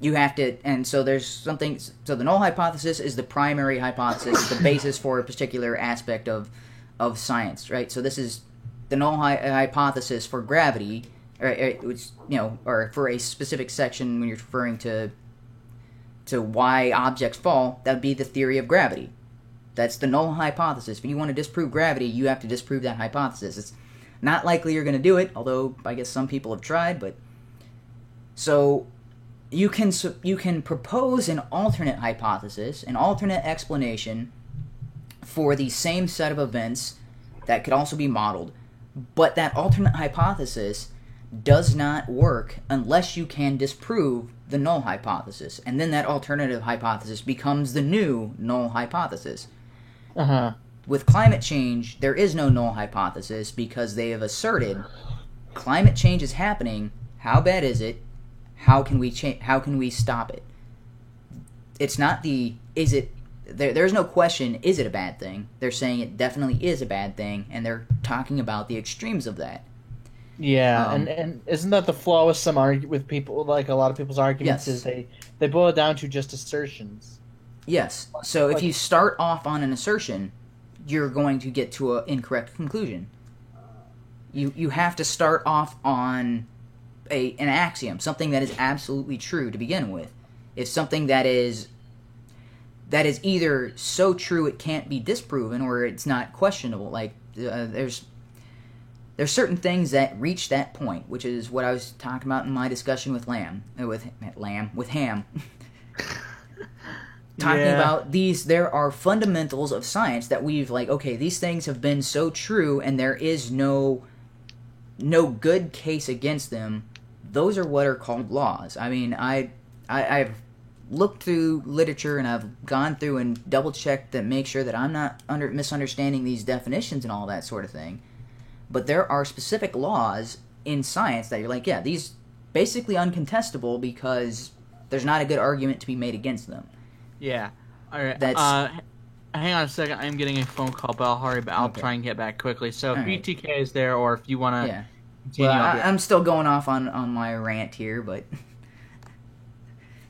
You have to, and so there's something, so the null hypothesis is the primary hypothesis, the basis for a particular aspect of science, right? So this is the null hypothesis for gravity, which, or for a specific section when you're referring to why objects fall. That would be the theory of gravity. That's the null hypothesis. If you want to disprove gravity, you have to disprove that hypothesis. It's not likely you're going to do it, although I guess some people have tried. But so you can propose an alternate hypothesis, an alternate explanation for the same set of events that could also be modeled, but that alternate hypothesis does not work unless you can disprove the null hypothesis, and then that alternative hypothesis becomes the new null hypothesis. With climate change, there is no null hypothesis because they have asserted climate change is happening. How bad is it? How can we stop it? It's not the is it. There's no question, is it a bad thing? They're saying it definitely is a bad thing, and they're talking about the extremes of that. Yeah, and isn't that the flaw with with people, like a lot of people's arguments, Yes. is they boil it down to just assertions. Yes. So if you start off on an assertion, you're going to get to an incorrect conclusion. You have to start off on an axiom, something that is absolutely true to begin with. If something that is either so true it can't be disproven or it's not questionable, like there's certain things that reach that point, which is what I was talking about in my discussion with Ham. Talking about these, there are fundamentals of science that we've okay, these things have been so true, and there is no good case against them. Those are what are called laws. I mean, I've looked through literature and I've gone through and double checked to make sure that I'm not misunderstanding these definitions and all that sort of thing. But there are specific laws in science that you're yeah, these basically uncontestable because there's not a good argument to be made against them. Yeah. All right. That's hang on a second. I'm getting a phone call, but I'll hurry. But I'll try and get back quickly. So if right. BTK is there, or if you want to continue, Well, I'm still going off on my rant here, but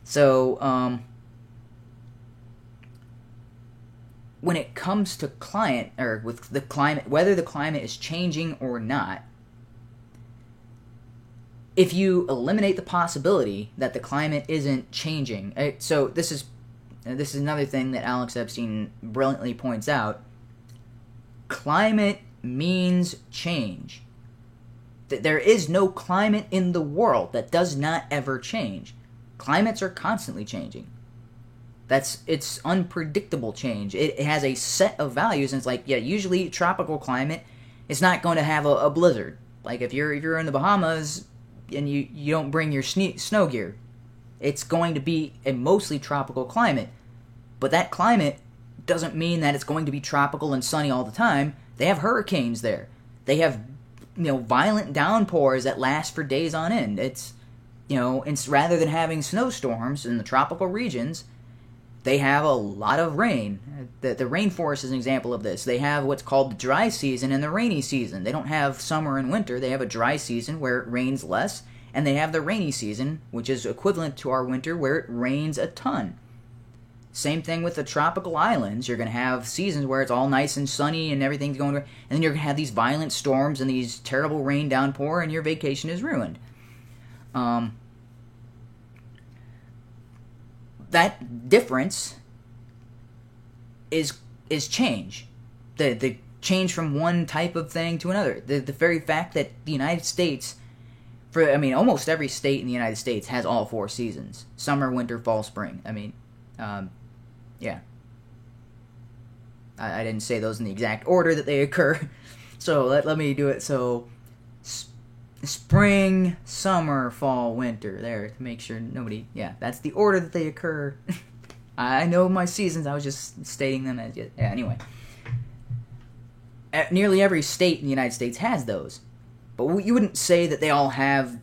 so when it comes to with the climate, whether the climate is changing or not, if you eliminate the possibility that the climate isn't changing, so this is another thing that Alex Epstein brilliantly points out. Climate means change. There is no climate in the world that does not ever change. Climates are constantly changing. It's unpredictable change. It has a set of values, and it's usually tropical climate, it's not going to have a blizzard. Like if you're in the Bahamas and you don't bring your snow gear, it's going to be a mostly tropical climate. But that climate doesn't mean that it's going to be tropical and sunny all the time. They have hurricanes there. They have violent downpours that last for days on end. It's rather than having snowstorms in the tropical regions, they have a lot of rain. The rainforest is an example of this. They have what's called the dry season and the rainy season. They don't have summer and winter. They have a dry season where it rains less, and they have the rainy season, which is equivalent to our winter, where it rains a ton. Same thing with the tropical islands. You're going to have seasons where it's all nice and sunny and everything's going, and then you're going to have these violent storms and these terrible rain downpour, and your vacation is ruined. That difference is change. The change from one type of thing to another. The very fact that the United States almost every state in the United States has all 4 seasons: summer, winter, fall, spring. Yeah. I didn't say those in the exact order that they occur, so let me do it. So, spring, summer, fall, winter. There, to make sure nobody... Yeah, that's the order that they occur. I know my seasons, I was just stating them as... Yeah, anyway. Nearly every state in the United States has those. But you wouldn't say that they all have...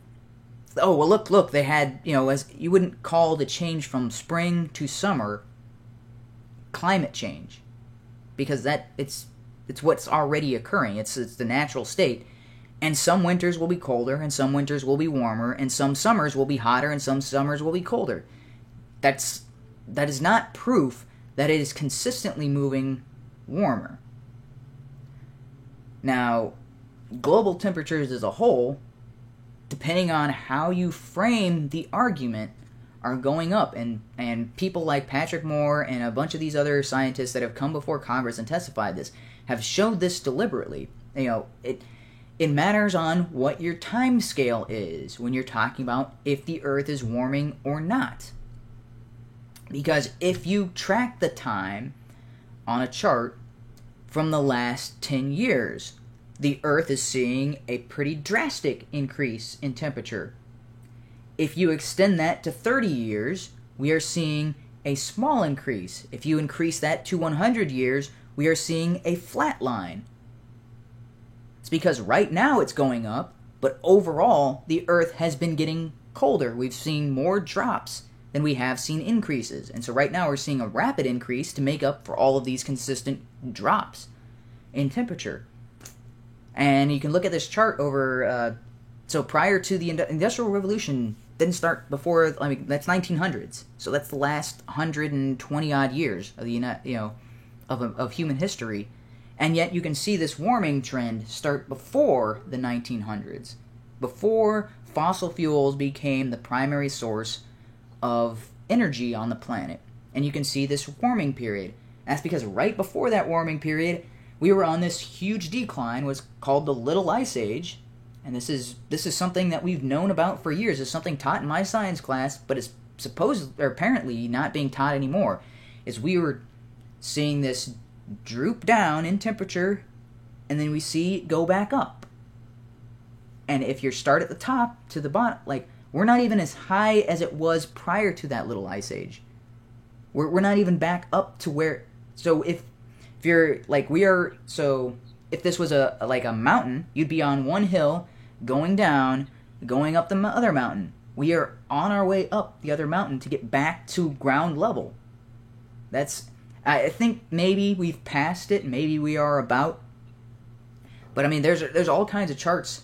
Oh, well, look, they had... you wouldn't call the change from spring to summer climate change. Because it's what's already occurring. It's the natural state. And some winters will be colder, and some winters will be warmer, and some summers will be hotter, and some summers will be colder. That is not proof that it is consistently moving warmer. Now, global temperatures as a whole, depending on how you frame the argument, are going up, and people like Patrick Moore and a bunch of these other scientists that have come before Congress and testified this have showed this deliberately. It matters on what your time scale is when you're talking about if the Earth is warming or not. Because if you track the time on a chart from the last 10 years, the Earth is seeing a pretty drastic increase in temperature. If you extend that to 30 years, we are seeing a small increase. If you increase that to 100 years, we are seeing a flat line. It's because right now it's going up, but overall, the Earth has been getting colder. We've seen more drops than we have seen increases. And so right now we're seeing a rapid increase to make up for all of these consistent drops in temperature. And you can look at this chart over... So prior to the Industrial Revolution didn't start before, that's 1900s. So that's the last 120 odd years of of human history. And yet you can see this warming trend start before the 1900s, before fossil fuels became the primary source of energy on the planet. And you can see this warming period. That's because right before that warming period, we were on this huge decline, what's called the Little Ice Age. And this is something that we've known about for years. It's something taught in my science class, but it's apparently not being taught anymore. Is we were seeing this droop down in temperature, and then we see it go back up. And if you start at the top to the bottom, we're not even as high as it was prior to that Little Ice Age. We're not even back up to where. So if you're if this was a mountain, you'd be on one hill, going down, going up the other mountain. We are on our way up the other mountain to get back to ground level. I think maybe we've passed it, maybe we are about. But there's all kinds of charts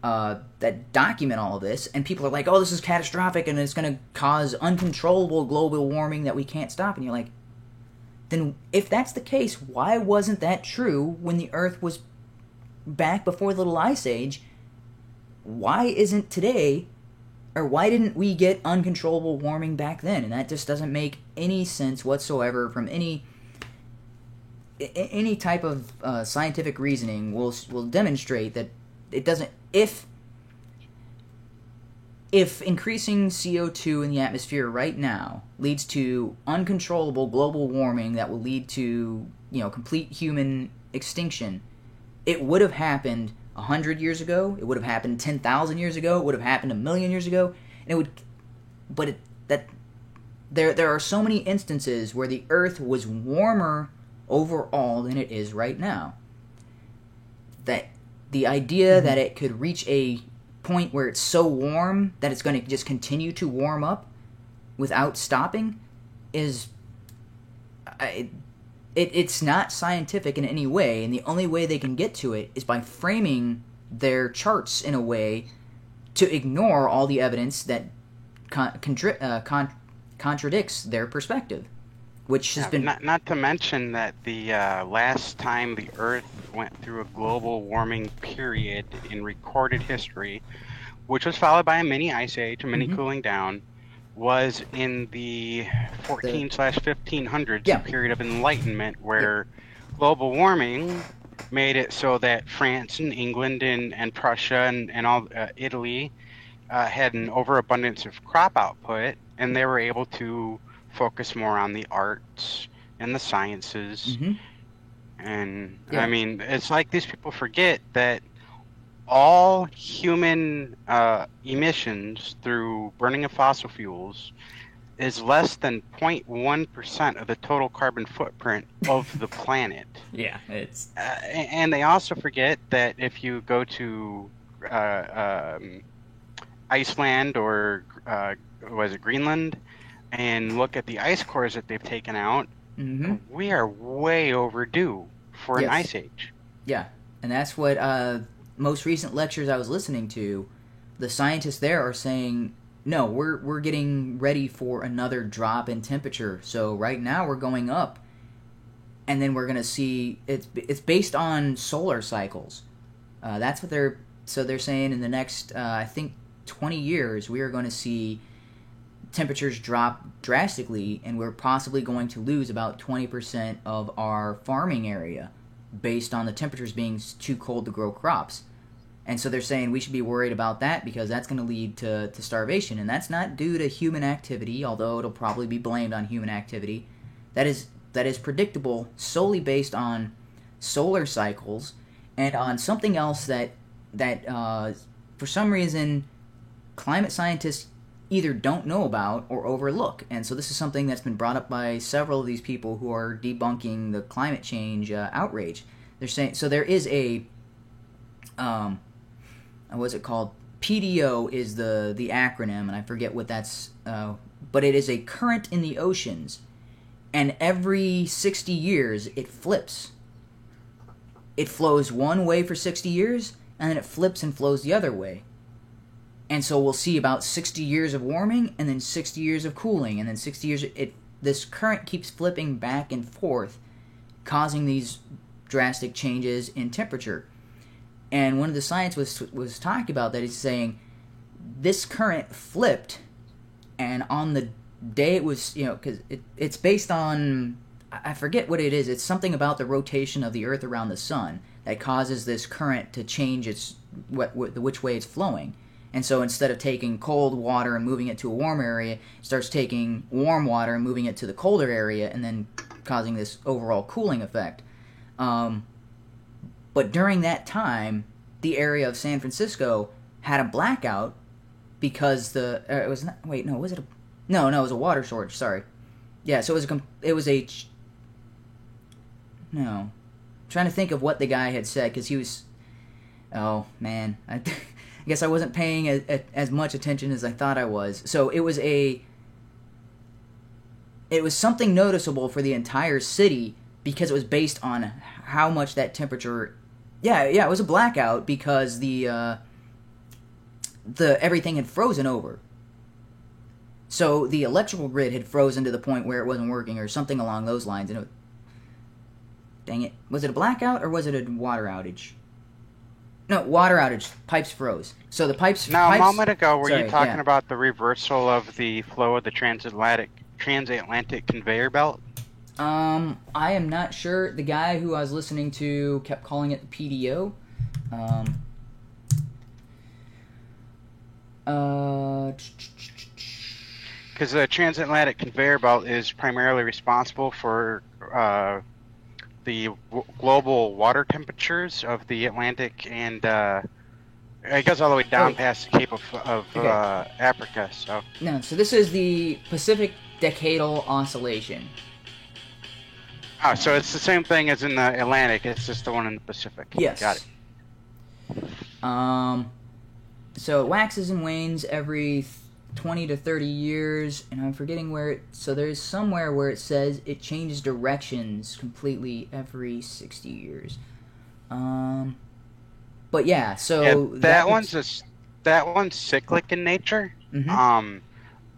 that document all of this, and people are like, oh, this is catastrophic, and it's going to cause uncontrollable global warming that we can't stop. And you're like, then if that's the case, why wasn't that true when the Earth was back before the Little Ice Age? Why isn't today, or why didn't we get uncontrollable warming back then? And that just doesn't make any sense whatsoever from any type of scientific reasoning will demonstrate that it doesn't. If increasing CO2 in the atmosphere right now leads to uncontrollable global warming that will lead to, complete human extinction, it would have happened 100 years ago, it would have happened 10,000 years ago, it would have happened 1,000,000 years ago, and there are so many instances where the Earth was warmer overall than it is right now. That the idea that it could reach a point where it's so warm that it's going to just continue to warm up without stopping is it's not scientific in any way, and the only way they can get to it is by framing their charts in a way to ignore all the evidence that contradicts their perspective, which has been not to mention that the last time the Earth went through a global warming period in recorded history, which was followed by a mini ice age, a mini cooling down, was in the 14/1500s, a period of enlightenment where global warming made it so that France and England and Prussia and all Italy had an overabundance of crop output, and they were able to focus more on the arts and the sciences. Hmm. And Yeah. I mean, it's like these people forget that all human emissions through burning of fossil fuels is less than 0.1% of the total carbon footprint of the planet. Yeah, it's And they also forget that if you go to Iceland or was it Greenland and look at the ice cores that they've taken out, hmm we are way overdue for an Yes. ice age. yeah, and that's what most recent lectures I was listening to. The scientists there are saying, no, we're getting ready for another drop in temperature. So right now we're going up, and then we're gonna see it's based on solar cycles. That's what they're saying in the next I think 20 years we are going to see temperatures drop drastically, and we're possibly going to lose about 20% of our farming area based on the temperatures being too cold to grow crops. And so they're saying we should be worried about that because that's going to lead to starvation. And that's not due to human activity, although it'll probably be blamed on human activity. That is predictable solely based on solar cycles and on something else that for some reason climate scientists either don't know about or overlook. And so this is something that's been brought up by several of these people who are debunking the climate change outrage. They're saying, so there is a what's it called? PDO is the acronym, and I forget what that's but it is a current in the oceans, and every 60 years it flips. It flows one way for 60 years, and then it flips and flows the other way. And so we'll see about 60 years of warming, and then 60 years of cooling, and then 60 years. This current keeps flipping back and forth, causing these drastic changes in temperature. And one of the scientists was talking about that. He's saying this current flipped, and on the day it was, because it's based on, I forget what it is. It's something about the rotation of the Earth around the sun that causes this current to change which way it's flowing. And so instead of taking cold water and moving it to a warm area, it starts taking warm water and moving it to the colder area, and then causing this overall cooling effect. But during that time, the area of San Francisco had a blackout because it was a water shortage. Sorry, yeah. So I'm trying to think of what the guy had said because he was. Oh man, I guess I wasn't paying as much attention as I thought I was. So it was something noticeable for the entire city because it was based on how much that temperature. Yeah, it was a blackout because the everything had frozen over. So the electrical grid had frozen to the point where it wasn't working or something along those lines. And dang it, was it a blackout or was it a water outage? No, water outage. Pipes froze. So the pipes. Now, a moment ago, were sorry, you talking yeah. about the reversal of the flow of the transatlantic conveyor belt? I am not sure. The guy who I was listening to kept calling it the PDO. Because the transatlantic conveyor belt is primarily responsible for the global water temperatures of the Atlantic, and it goes all the way down past the Cape of Africa. So No, so this is the Pacific Decadal Oscillation. oh, so it's the same thing as in the Atlantic. It's just the one in the Pacific. Yes. Got it. So it waxes and wanes every 20 to 30 years, and I'm forgetting where so there's somewhere where it says it changes directions completely every 60 years. But yeah, so that one's cyclic in nature. Mhm.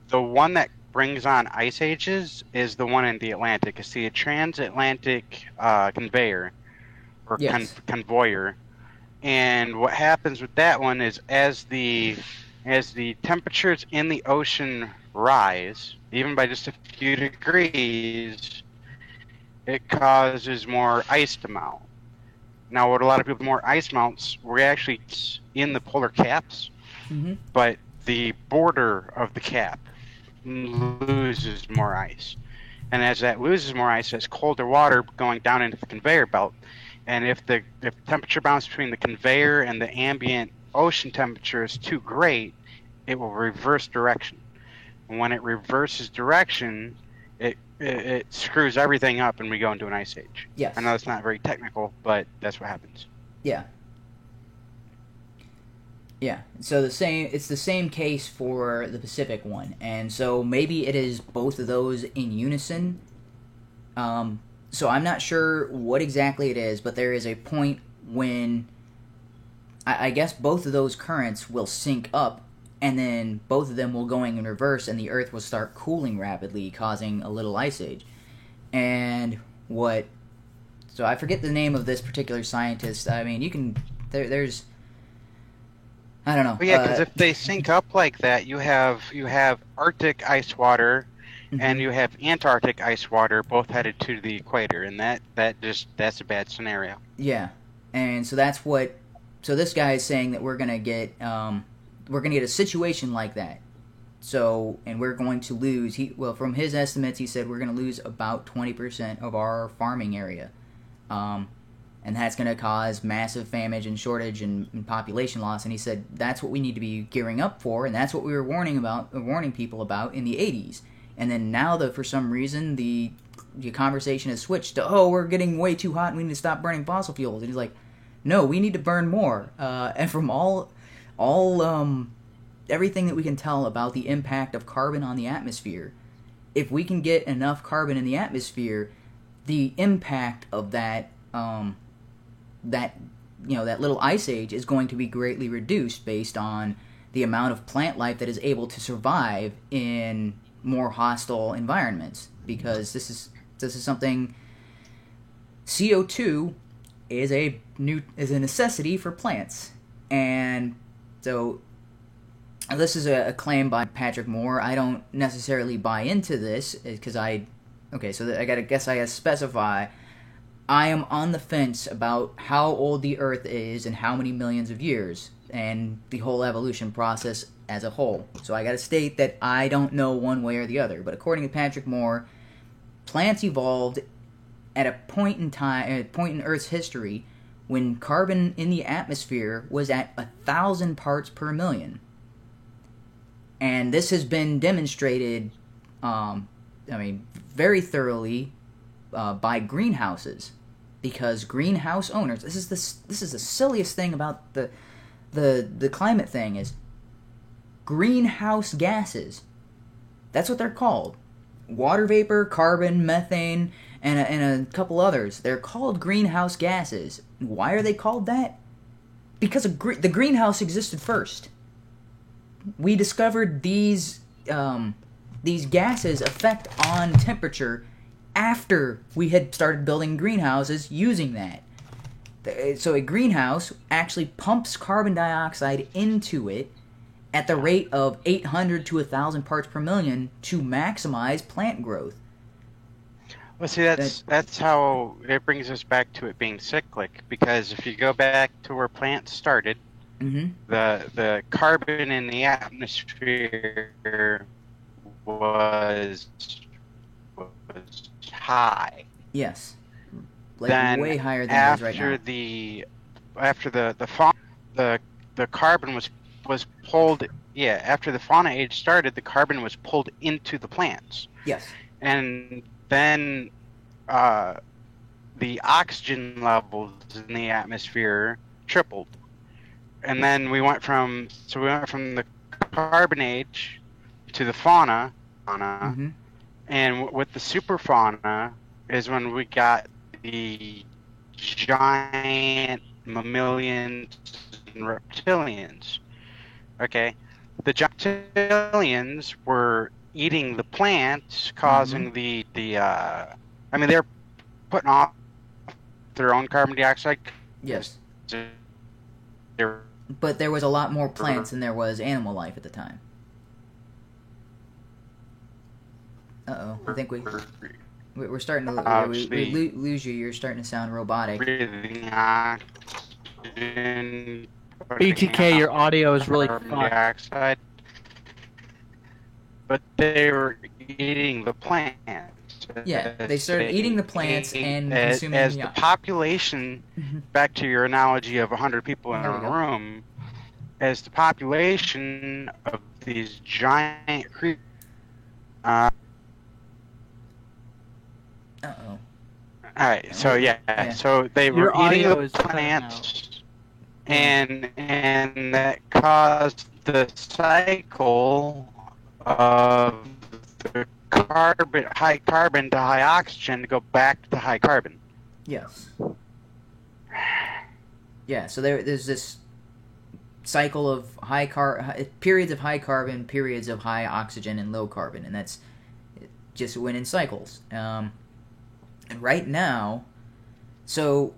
The one that brings on ice ages is the one in the Atlantic. It's the transatlantic conveyor or Yes. convoyer. And what happens with that one is as the temperatures in the ocean rise, even by just a few degrees, it causes more ice to melt. Now, what a lot of people more ice melts, we're actually in the polar caps, Mhm. but the border of the cap loses more ice. And as that loses more ice, there's colder water going down into the conveyor belt. And if the temperature balance between the conveyor and the ambient ocean temperature is too great, it will reverse direction. And when it reverses direction, it screws everything up and we go into an ice age. Yes. I know it's not very technical, but that's what happens. Yeah. Yeah. So it's the same case for the Pacific one. And so maybe it is both of those in unison. So I'm not sure what exactly it is, but there is a point when I guess both of those currents will sync up, and then both of them will going in reverse, and the Earth will start cooling rapidly, causing a little ice age. And so I forget the name of this particular scientist. I mean, you can, there's, I don't know. But yeah, because if they sync up like that, you have Arctic ice water, and you have Antarctic ice water, both headed to the equator, and that's a bad scenario. Yeah, and so so this guy is saying that we're gonna get a situation like that. So, and we're going to lose. From his estimates, he said we're going to lose about 20% of our farming area, and that's going to cause massive famine and shortage and population loss. And he said that's what we need to be gearing up for, and that's what we were warning people about in the 80s. And then now, for some reason, the conversation has switched to, we're getting way too hot and we need to stop burning fossil fuels. And he's like, no, we need to burn more. And from everything that we can tell about the impact of carbon on the atmosphere, if we can get enough carbon in the atmosphere, the impact of that little ice age is going to be greatly reduced based on the amount of plant life that is able to survive in more hostile environments, because this is something. CO2 is a necessity for plants, and so this is a claim by Patrick Moore. I don't necessarily buy into this because I gotta specify. I am on the fence about how old the Earth is and how many millions of years, and the whole evolution process as a whole. So I gotta state that I don't know one way or the other. But according to Patrick Moore, plants evolved at a point in Earth's history when carbon in the atmosphere was at 1,000 parts per million. And this has been demonstrated, very thoroughly by greenhouses, because greenhouse owners. This is the silliest thing about the climate thing is greenhouse gases. That's what they're called. Water vapor, carbon, methane, and a couple others. They're called greenhouse gases. Why are they called that? Because the greenhouse existed first. We discovered these gases' effect on temperature after we had started building greenhouses using that. So a greenhouse actually pumps carbon dioxide into it at the rate of 800 to 1,000 parts per million to maximize plant growth. Well, see, that's how it brings us back to it being cyclic, because if you go back to where plants started, the carbon in the atmosphere was high. Yes. Then way higher than it is right now. After the carbon was pulled, after the fauna age started, the carbon was pulled into the plants. Yes. And then the oxygen levels in the atmosphere tripled. And then we went from the carbon age to the fauna, and with the superfauna is when we got the giant mammalians and reptilians. Okay, the reptilians were eating the plants, causing they're putting off their own carbon dioxide. Yes. But there was a lot more plants than there was animal life at the time. Uh-oh. I think we're starting to we lose you. You're starting to sound robotic. Breathing oxygen, BTK, your audio is really fucked. Dioxide. but they were eating the plants. Yeah, they started eating the plants and consuming as the the population. Back to your analogy of 100 people in There a we go. room, as the population of these giant creatures. Uh-oh. Alright, so Yeah. so they Your were eating audio the is cutting plants, and that caused the cycle of the high carbon to high oxygen to go back to high carbon. Yes. Yeah, so there's this cycle of periods of high carbon, periods of high oxygen and low carbon, and that's just went in cycles. And right now, so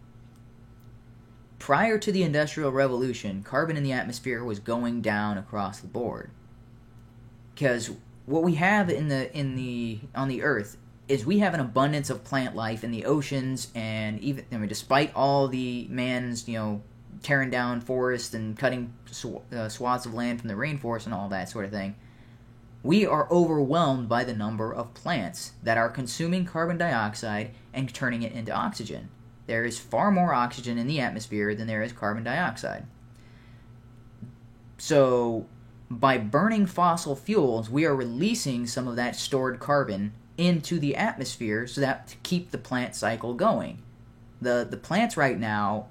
prior to the Industrial Revolution, carbon in the atmosphere was going down across the board. Because what we have on the Earth is we have an abundance of plant life in the oceans, and even despite all the man's tearing down forests and cutting swaths of land from the rainforest and all that sort of thing, we are overwhelmed by the number of plants that are consuming carbon dioxide and turning it into oxygen. There is far more oxygen in the atmosphere than there is carbon dioxide. So, by burning fossil fuels, we are releasing some of that stored carbon into the atmosphere so that to keep the plant cycle going. The plants right now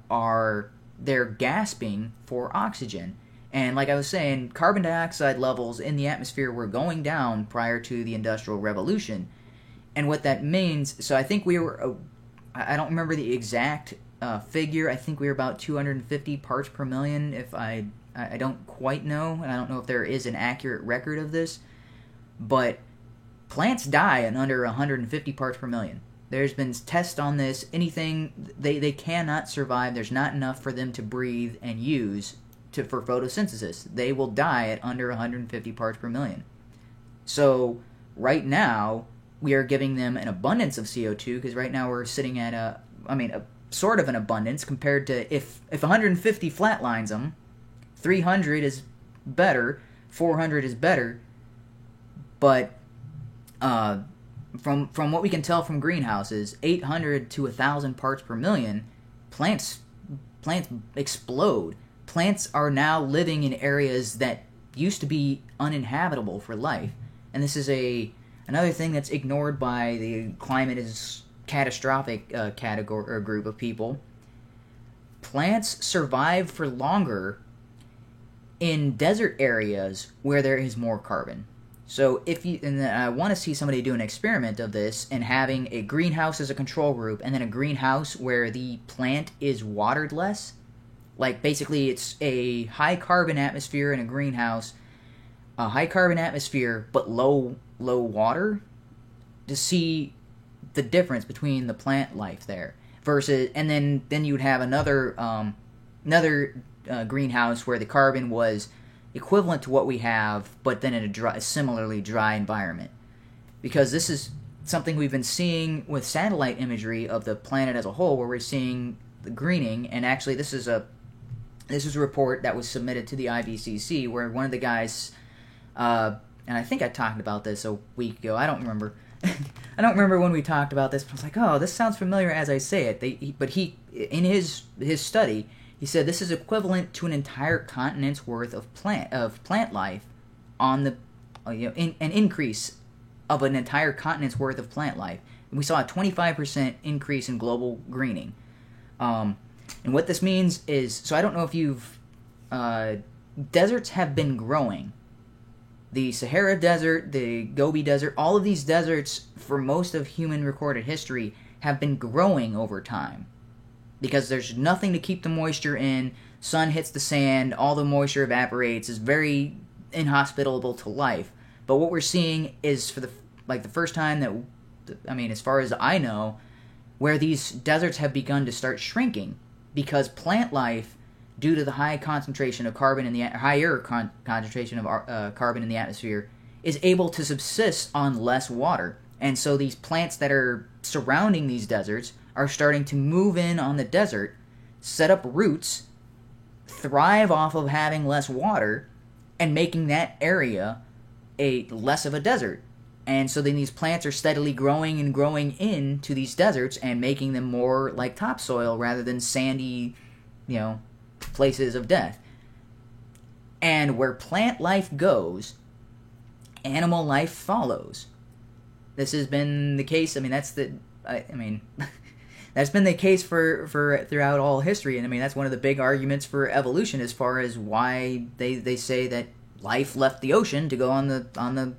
they're gasping for oxygen. And like I was saying, carbon dioxide levels in the atmosphere were going down prior to the Industrial Revolution. And what that means, so I think we were, I don't remember the exact figure, I think we were about 250 parts per million, if I don't quite know, and I don't know if there is an accurate record of this, but plants die in under 150 parts per million. There's been tests on this. Anything, they cannot survive. There's not enough for them to breathe and use for photosynthesis. They will die at under 150 parts per million. So right now, we are giving them an abundance of CO2, because right now we're sitting at a sort of an abundance compared to if 150 flatlines them, 300 is better, 400 is better, but from what we can tell from greenhouses, 800 to 1,000 parts per million, plants explode. Plants are now living in areas that used to be uninhabitable for life, and this is another thing that's ignored by the climate is catastrophic category or group of people. Plants survive for longer in desert areas where there is more carbon. So I want to see somebody do an experiment of this and having a greenhouse as a control group and then a greenhouse where the plant is watered less. Like basically it's a high carbon atmosphere in a greenhouse, a high carbon atmosphere but low water, to see the difference between the plant life there versus, and then you would have another greenhouse where the carbon was equivalent to what we have, but then in a similarly dry environment. Because this is something we've been seeing with satellite imagery of the planet as a whole, where we're seeing the greening, and actually this is a report that was submitted to the IPCC, where one of the guys, and I think I talked about this a week ago, I don't remember. I don't remember when we talked about this, but I was like, oh, this sounds familiar as I say it. But in his study, he said this is equivalent to an entire continent's worth of plant life on the an increase of an entire continent's worth of plant life. And we saw a 25% increase in global greening. And what this means is, so I don't know if you've deserts have been growing. The Sahara Desert, the Gobi Desert, all of these deserts for most of human recorded history have been growing over time. Because there's nothing to keep the moisture in, sun hits the sand, all the moisture evaporates, is very inhospitable to life. But what we're seeing is for the first time as far as I know, where these deserts have begun to start shrinking because plant life, due to the high concentration of carbon higher concentration of carbon in the atmosphere, is able to subsist on less water. And so these plants that are surrounding these deserts are starting to move in on the desert, set up roots, thrive off of having less water, and making that area a less of a desert. And so then these plants are steadily growing and growing into these deserts and making them more like topsoil rather than sandy, places of death. And where plant life goes, animal life follows. This has been the case. That's been the case for throughout all history. And that's one of the big arguments for evolution as far as why they say that life left the ocean to go on the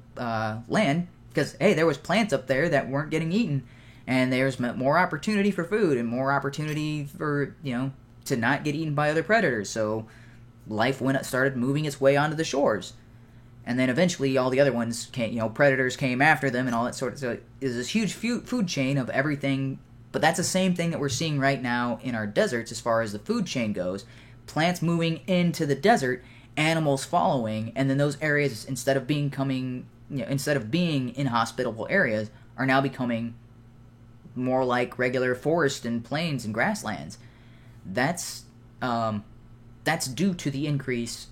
land. Because, hey, there was plants up there that weren't getting eaten, and there's more opportunity for food and more opportunity for, to not get eaten by other predators. So life started moving its way onto the shores. And then eventually all the other ones came, predators came after them and all that sort of. So there's this huge food chain of everything. But that's the same thing that we're seeing right now in our deserts as far as the food chain goes. Plants moving into the desert, animals following, and then those areas, instead of being inhospitable areas, are now becoming more like regular forest and plains and grasslands. That's due to the increase.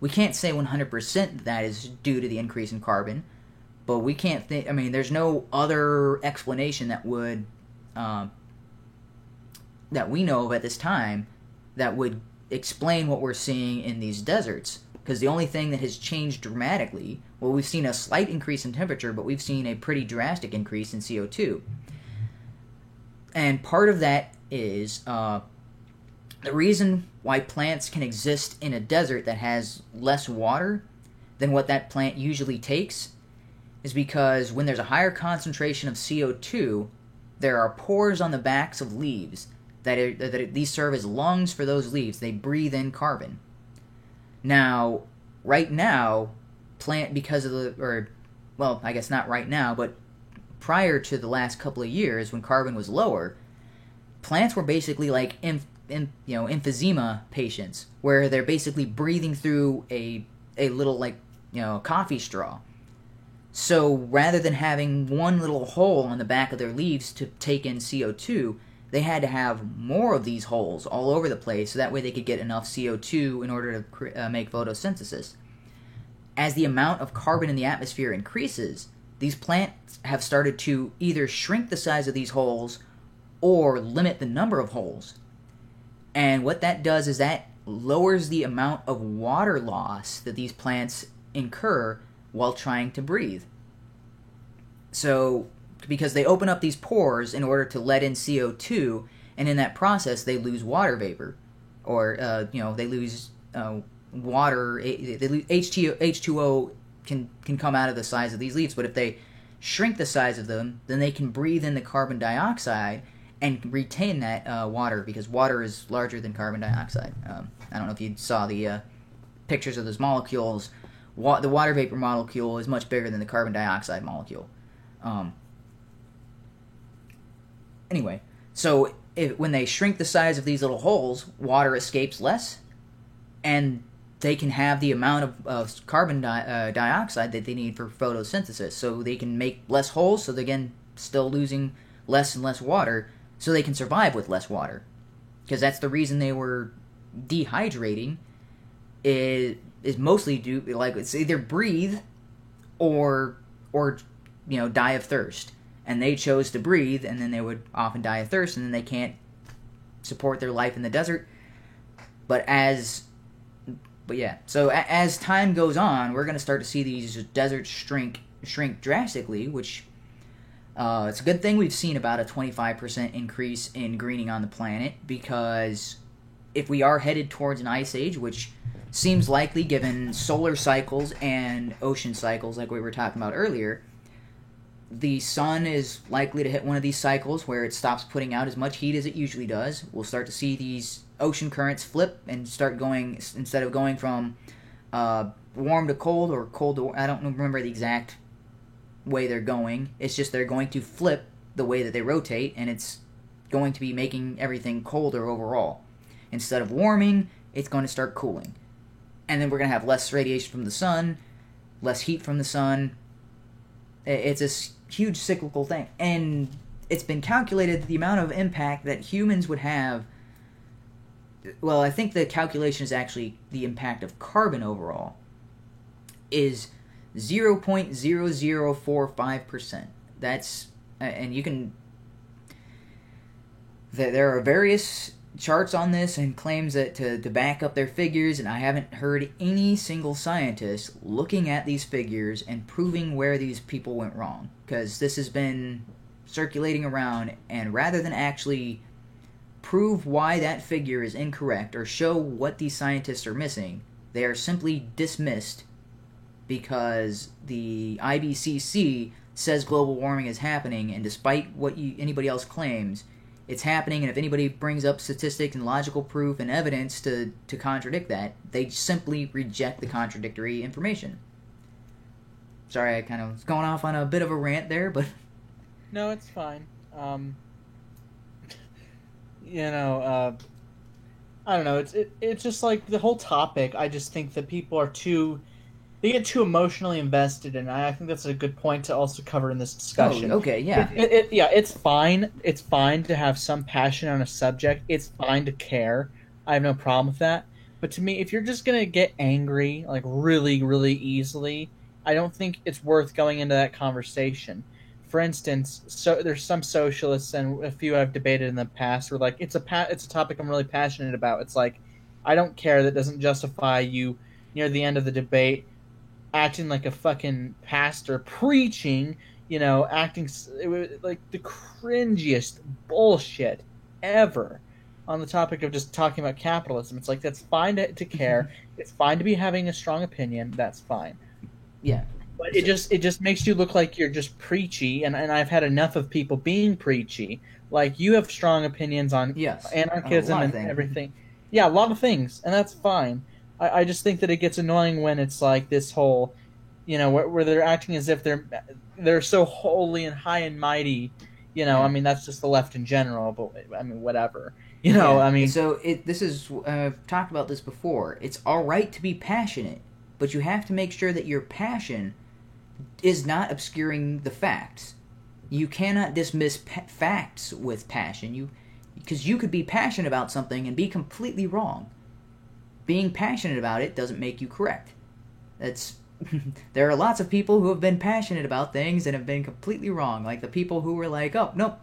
We can't say 100% that is due to the increase in carbon, but we can't think. There's no other explanation that would that we know of at this time that would explain what we're seeing in these deserts. Because the only thing that has changed dramatically, well, we've seen a slight increase in temperature, but we've seen a pretty drastic increase in CO2. And part of that is the reason why plants can exist in a desert that has less water than what that plant usually takes is because when there's a higher concentration of CO2, there are pores on the backs of leaves these serve as lungs for those leaves. They breathe in carbon. Now, right now, because of I guess not right now, but prior to the last couple of years when carbon was lower, plants were basically like emphysema patients, where they're basically breathing through a little coffee straw. So rather than having one little hole on the back of their leaves to take in CO2, they had to have more of these holes all over the place so that way they could get enough CO2 in order to make photosynthesis. As the amount of carbon in the atmosphere increases, these plants have started to either shrink the size of these holes or limit the number of holes. And what that does is that lowers the amount of water loss that these plants incur while trying to breathe. So, because they open up these pores in order to let in CO2, and in that process they lose water vapor, or they lose water. They lose H2O can come out of the size of these leaves, but if they shrink the size of them, then they can breathe in the carbon dioxide and retain that water, because water is larger than carbon dioxide. I don't know if you saw the pictures of those molecules. The water vapor molecule is much bigger than the carbon dioxide molecule. Anyway, so when they shrink the size of these little holes, water escapes less, and they can have the amount of carbon dioxide that they need for photosynthesis. So they can make less holes, so they're again still losing less and less water, so they can survive with less water. Because that's the reason they were dehydrating, is mostly due, it's either breathe or die of thirst. And they chose to breathe, and then they would often die of thirst, and then they can't support their life in the desert. So as time goes on, we're going to start to see these deserts shrink drastically, which it's a good thing we've seen about a 25% increase in greening on the planet, because if we are headed towards an ice age, which seems likely given solar cycles and ocean cycles like we were talking about earlier, the sun is likely to hit one of these cycles where it stops putting out as much heat as it usually does. We'll start to see these ocean currents flip and start going, instead of going from warm to cold or cold to warm. I don't remember the exact way they're going. It's just they're going to flip the way that they rotate, and it's going to be making everything colder overall. Instead of warming, it's going to start cooling. And then we're going to have less radiation from the sun, less heat from the sun. It's a huge cyclical thing. And it's been calculated that the amount of impact that humans would have... Well, I think the calculation is actually the impact of carbon overall. Is 0.0045%. That's and you can. There are various charts on this and claims that to back up their figures, and I haven't heard any single scientist looking at these figures and proving where these people went wrong, because this has been circulating around, and rather than actually prove why that figure is incorrect or show what these scientists are missing, they are simply dismissed because the IPCC says global warming is happening, and despite what anybody else claims, it's happening, and if anybody brings up statistics and logical proof and evidence to contradict that, they simply reject the contradictory information. Sorry, I kind of was going off on a bit of a rant there, but... No, it's fine. I don't know, it's just like the whole topic, I just think that people are they get too emotionally invested, and I think that's a good point to also cover in this discussion. Oh, okay, yeah. It's fine. It's fine to have some passion on a subject. It's fine to care. I have no problem with that. But to me, if you're just going to get angry, like really, really easily, I don't think it's worth going into that conversation. For instance, there's some socialists, and a few I've debated in the past, where like, it's a topic I'm really passionate about. It's like, I don't care. That doesn't justify you near the end of the debate acting like a fucking pastor preaching, acting like the cringiest bullshit ever on the topic of just talking about capitalism. It's like, that's fine to care. It's fine to be having a strong opinion. That's fine. Yeah. But it just makes you look like you're just preachy, and I've had enough of people being preachy. Like, you have strong opinions on anarchism and everything. Yeah, a lot of things, and that's fine. I just think that it gets annoying when it's like this whole, where they're acting as if they're so holy and high and mighty. I mean, that's just the left in general, but I mean, whatever. I mean... So, I've talked about this before. It's alright to be passionate, but you have to make sure that your passion is not obscuring the facts. You cannot dismiss facts with passion, because you could be passionate about something and be completely wrong. Being passionate about it doesn't make you correct. There are lots of people who have been passionate about things and have been completely wrong. Like the people who were like, "Oh, nope,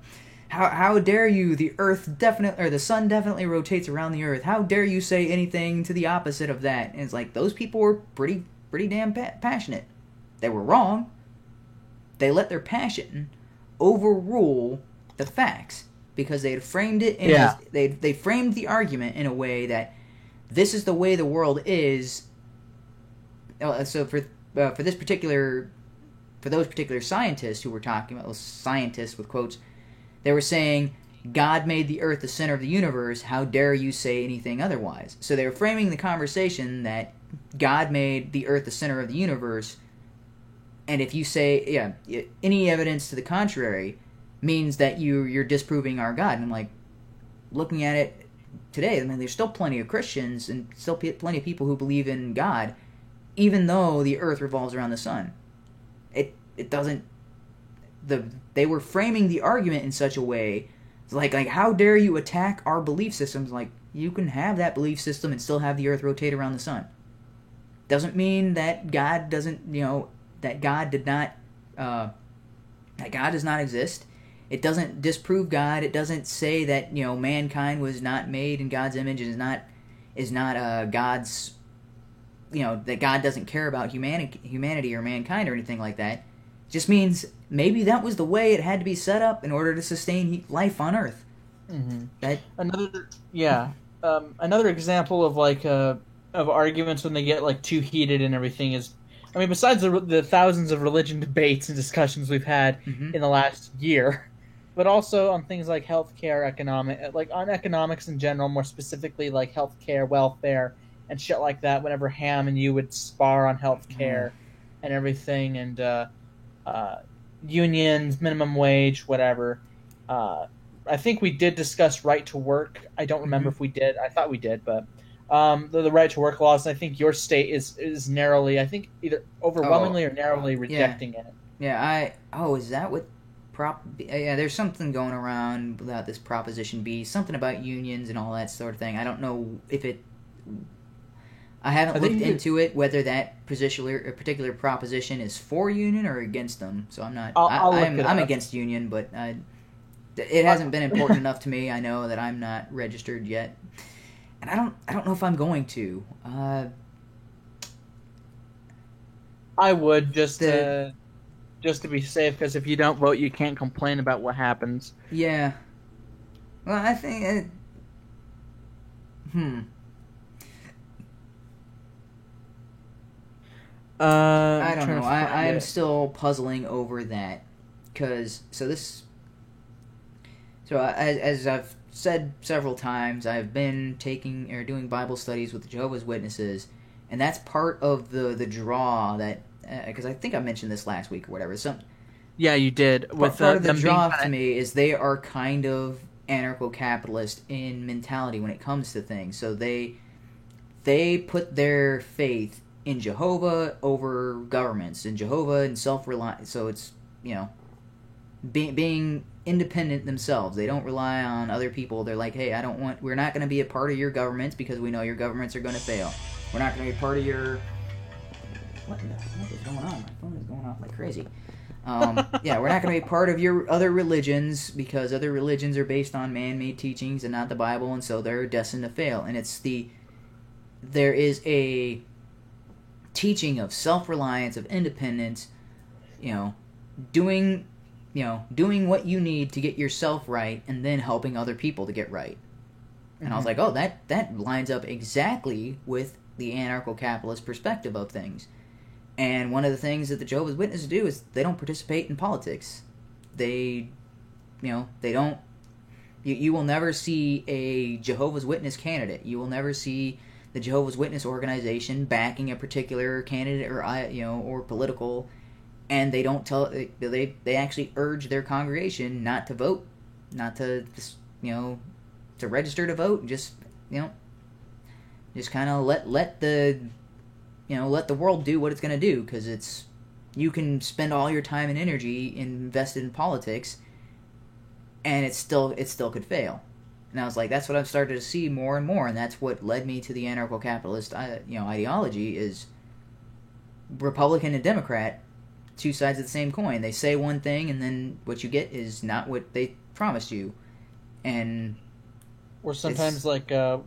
how dare you? The sun definitely rotates around the Earth. How dare you say anything to the opposite of that?" And it's like, those people were pretty damn passionate. They were wrong. They let their passion overrule the facts because they had framed it. They framed the argument in a way that, this is the way the world is. So for those particular scientists who were talking about, those scientists with quotes, they were saying, God made the Earth the center of the universe. How dare you say anything otherwise? So they were framing the conversation that God made the Earth the center of the universe, and if you say any evidence to the contrary means that you're disproving our God. And I'm like, looking at it today, I mean, there's still plenty of Christians and still plenty of people who believe in God, even though the Earth revolves around the sun. It doesn't. They were framing the argument in such a way, like how dare you attack our belief systems? Like, you can have that belief system and still have the Earth rotate around the sun. Doesn't mean that God doesn't. That God did not. That God does not exist. It doesn't disprove God. It doesn't say that mankind was not made in God's image and is not God's. That God doesn't care about humanity or mankind or anything like that. It just means maybe that was the way it had to be set up in order to sustain life on Earth. Mm-hmm. Another example of of arguments when they get too heated and everything is, I mean, besides the thousands of religion debates and discussions we've had in the last year, but also on things like healthcare, on economics in general, more specifically like healthcare, welfare, and shit like that. Whenever Ham and you would spar on healthcare and everything, and unions, minimum wage, whatever. I think we did discuss right to work. I don't remember if we did. I thought we did, but the right to work laws. I think your state is narrowly, I think either overwhelmingly or narrowly rejecting it. Yeah, is that what there's something going around about this Proposition B, something about unions and all that sort of thing. I don't know if it I haven't I think looked you- into it whether that particular proposition is for union or against them. So I'm not. I'll look I'm it I'm up. against union, but it hasn't been important enough to me. I know that I'm not registered yet, and I don't know if I'm going to. I would just The- to be safe, because if you don't vote, you can't complain about what happens. Yeah. Well, I think. I don't know. I am still puzzling over that because as I've said several times, I've been taking or doing Bible studies with the Jehovah's Witnesses, and that's part of the draw that because I think I mentioned this last week or whatever. Yeah, you did. With Part of the them being draw kinda- to me is they are kind of anarcho-capitalist in mentality when it comes to things. So they put their faith in Jehovah over governments, in Jehovah and self-reliant. So it's, being independent themselves. They don't rely on other people. They're like, hey, we're not going to be a part of your governments because we know your governments are going to fail. We're not going to be part of your... What is going on? My phone is going off like crazy. Yeah, we're not going to be part of your other religions because other religions are based on man-made teachings and not the Bible, and so they're destined to fail. And there is a teaching of self-reliance, of independence, doing what you need to get yourself right, and then helping other people to get right. And I was like, oh, that lines up exactly with the anarcho-capitalist perspective of things. And one of the things that the Jehovah's Witnesses do is they don't participate in politics. They don't. You will never see a Jehovah's Witness candidate. You will never see the Jehovah's Witness organization backing a particular candidate or political, and they don't they actually urge their congregation not to vote, not to to register to vote. Just kind of let the world do what it's going to do, because you can spend all your time and energy invested in politics, and it still could fail. And I was like, that's what I've started to see more and more, and that's what led me to the anarcho-capitalist ideology is Republican and Democrat, two sides of the same coin. They say one thing, and then what you get is not what they promised you. And or sometimes the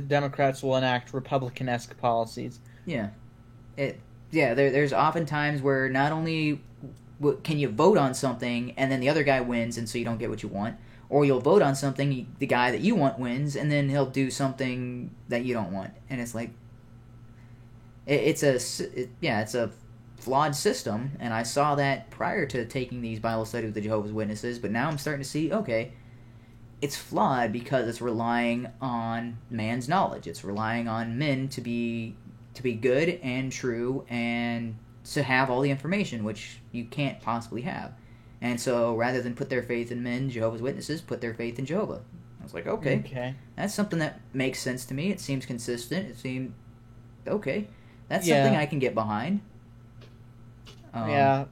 Democrats will enact Republican-esque policies. Yeah. There's often times where not only can you vote on something and then the other guy wins and so you don't get what you want, or you'll vote on something, the guy that you want wins, and then he'll do something that you don't want. And it's like, it's a flawed system, and I saw that prior to taking these Bible studies with the Jehovah's Witnesses, but now I'm starting to see, okay, it's flawed because it's relying on man's knowledge. It's relying on men to be good and true and to have all the information, which you can't possibly have. And so rather than put their faith in men, Jehovah's Witnesses put their faith in Jehovah. I was like, okay. That's something that makes sense to me. It seems consistent. It seemed okay. That's something I can get behind. Yeah.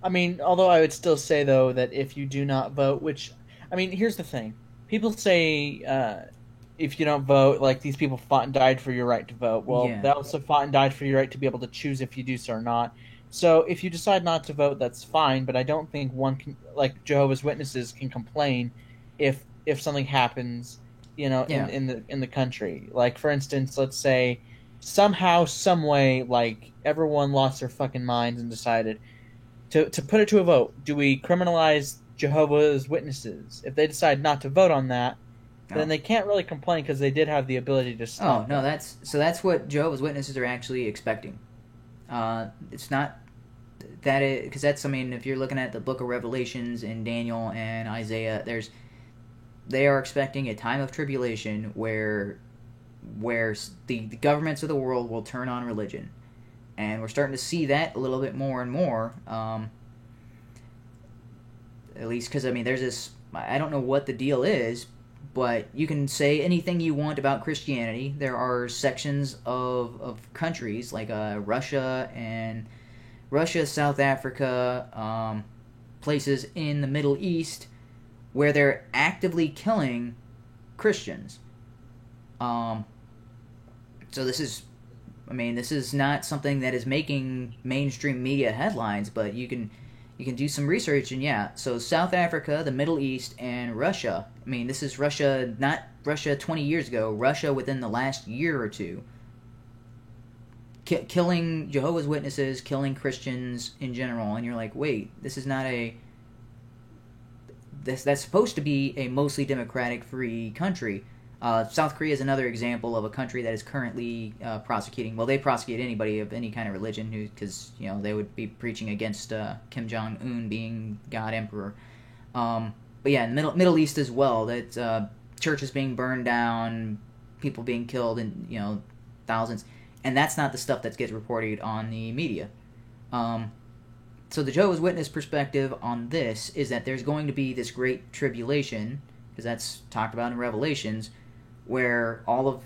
I mean, although I would still say, though, that if you do not vote, here's the thing. People say if you don't vote, like, these people fought and died for your right to vote. Well, they also fought and died for your right to be able to choose if you do so or not. So if you decide not to vote, that's fine, but I don't think Jehovah's Witnesses can complain if something happens, in the country. Like, for instance, let's say somehow, some way, like, everyone lost their fucking minds and decided to put it to a vote. Do we criminalize Jehovah's Witnesses? If they decide not to vote on that, then they can't really complain because they did have the ability to stop. Oh, no, that's what Jehovah's Witnesses are actually expecting. It's not that it, because that's, if you're looking at the book of Revelations and Daniel and Isaiah, they are expecting a time of tribulation where the governments of the world will turn on religion. And we're starting to see that a little bit more and more, at least because, there's this, I don't know what the deal is, but you can say anything you want about Christianity. There are sections of countries like Russia, South Africa, places in the Middle East where they're actively killing Christians. So this is, I mean, this is not something that is making mainstream media headlines, but you can do some research, and yeah, so South Africa, the Middle East, and Russia. I mean, this is Russia, not Russia 20 years ago, Russia within the last year or two. Killing Jehovah's Witnesses, killing Christians in general, and you're like, wait, this is not a... That's supposed to be a mostly democratic, free country. South Korea is another example of a country that is currently prosecuting. Well, they prosecute anybody of any kind of religion because they would be preaching against Kim Jong Un being God Emperor. But yeah, in the Middle East as well, that churches being burned down, people being killed, and thousands, and that's not the stuff that gets reported on the media. So the Jehovah's Witness perspective on this is that there's going to be this great tribulation, because that's talked about in Revelations, where all of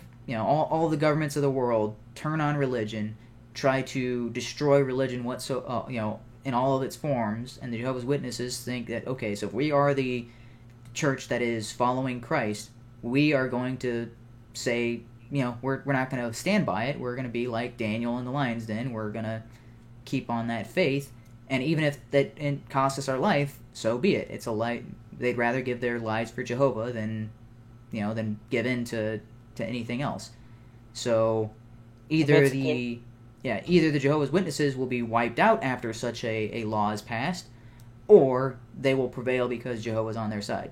the governments of the world turn on religion, try to destroy religion in all of its forms, and the Jehovah's Witnesses think that, okay, so if we are the church that is following Christ, we are going to say, we're not going to stand by it. We're going to be like Daniel in the lion's den. We're going to keep on that faith. And even if that costs us our life, so be it. It's a life. They'd rather give their lives for Jehovah than give in to anything else. So either the Jehovah's Witnesses will be wiped out after such a law is passed, or they will prevail because Jehovah's on their side.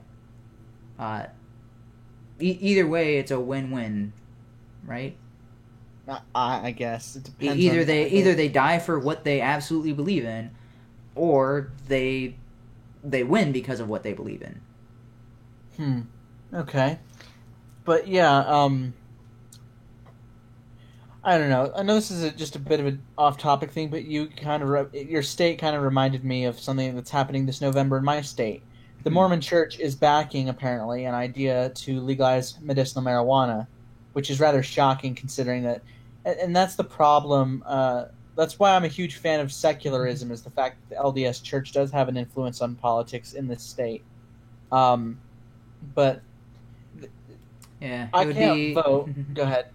Either way, it's a win-win, right? I guess it depends. Either they die for what they absolutely believe in, or they win because of what they believe in. Okay. But yeah, I don't know. I know this is just a bit of an off-topic thing, but your state kind of reminded me of something that's happening this November in my state. The Mormon Church is backing, apparently, an idea to legalize medicinal marijuana, which is rather shocking considering that. And that's the problem. That's why I'm a huge fan of secularism, is the fact that the LDS Church does have an influence on politics in this state. But yeah, I can't vote. Go ahead.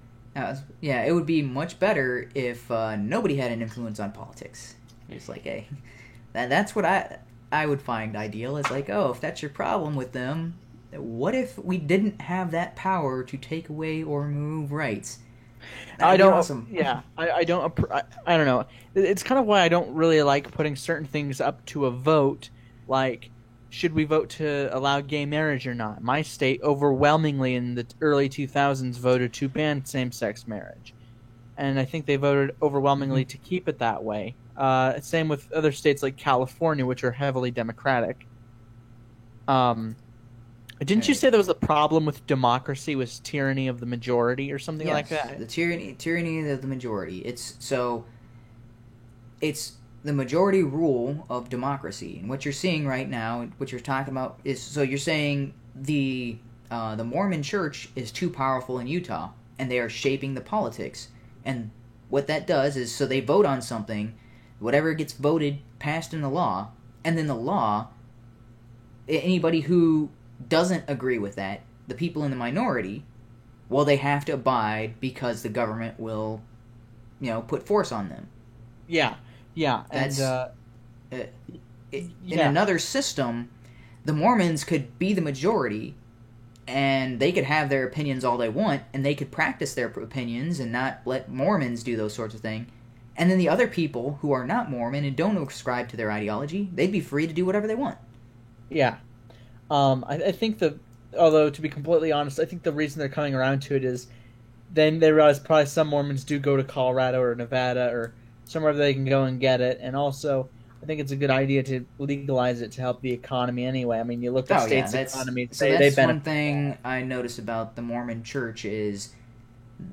It would be much better if nobody had an influence on politics. It's like, hey, that's what I would find ideal. It's like, oh, if that's your problem with them, what if we didn't have that power to take away or remove rights? That'd be awesome. Yeah, I don't know. It's kind of why I don't really like putting certain things up to a vote, like, should we vote to allow gay marriage or not? My state overwhelmingly in the early 2000s voted to ban same-sex marriage. And I think they voted overwhelmingly to keep it that way. Same with other states like California, which are heavily Democratic. Didn't you say there was a problem with democracy was tyranny of the majority or something like that? The tyranny of the majority. It's the majority rule of democracy. And what you're seeing right now, what you're talking about is, so you're saying the Mormon Church is too powerful in Utah, and they are shaping the politics. And what that does is, so they vote on something, whatever gets voted, passed in the law, and then the law, anybody who doesn't agree with that, the people in the minority, well, they have to abide because the government will, put force on them. Yeah. That's, in another system, the Mormons could be the majority, and they could have their opinions all they want, and they could practice their opinions and not let Mormons do those sorts of things. And then the other people who are not Mormon and don't subscribe to their ideology, they'd be free to do whatever they want. Yeah. I think although to be completely honest, I think the reason they're coming around to it is then they realize probably some Mormons do go to Colorado or Nevada or somewhere they can go and get it. And also, I think it's a good idea to legalize it to help the economy anyway. I mean, you look at states' economies. So that's one thing I notice about the Mormon Church is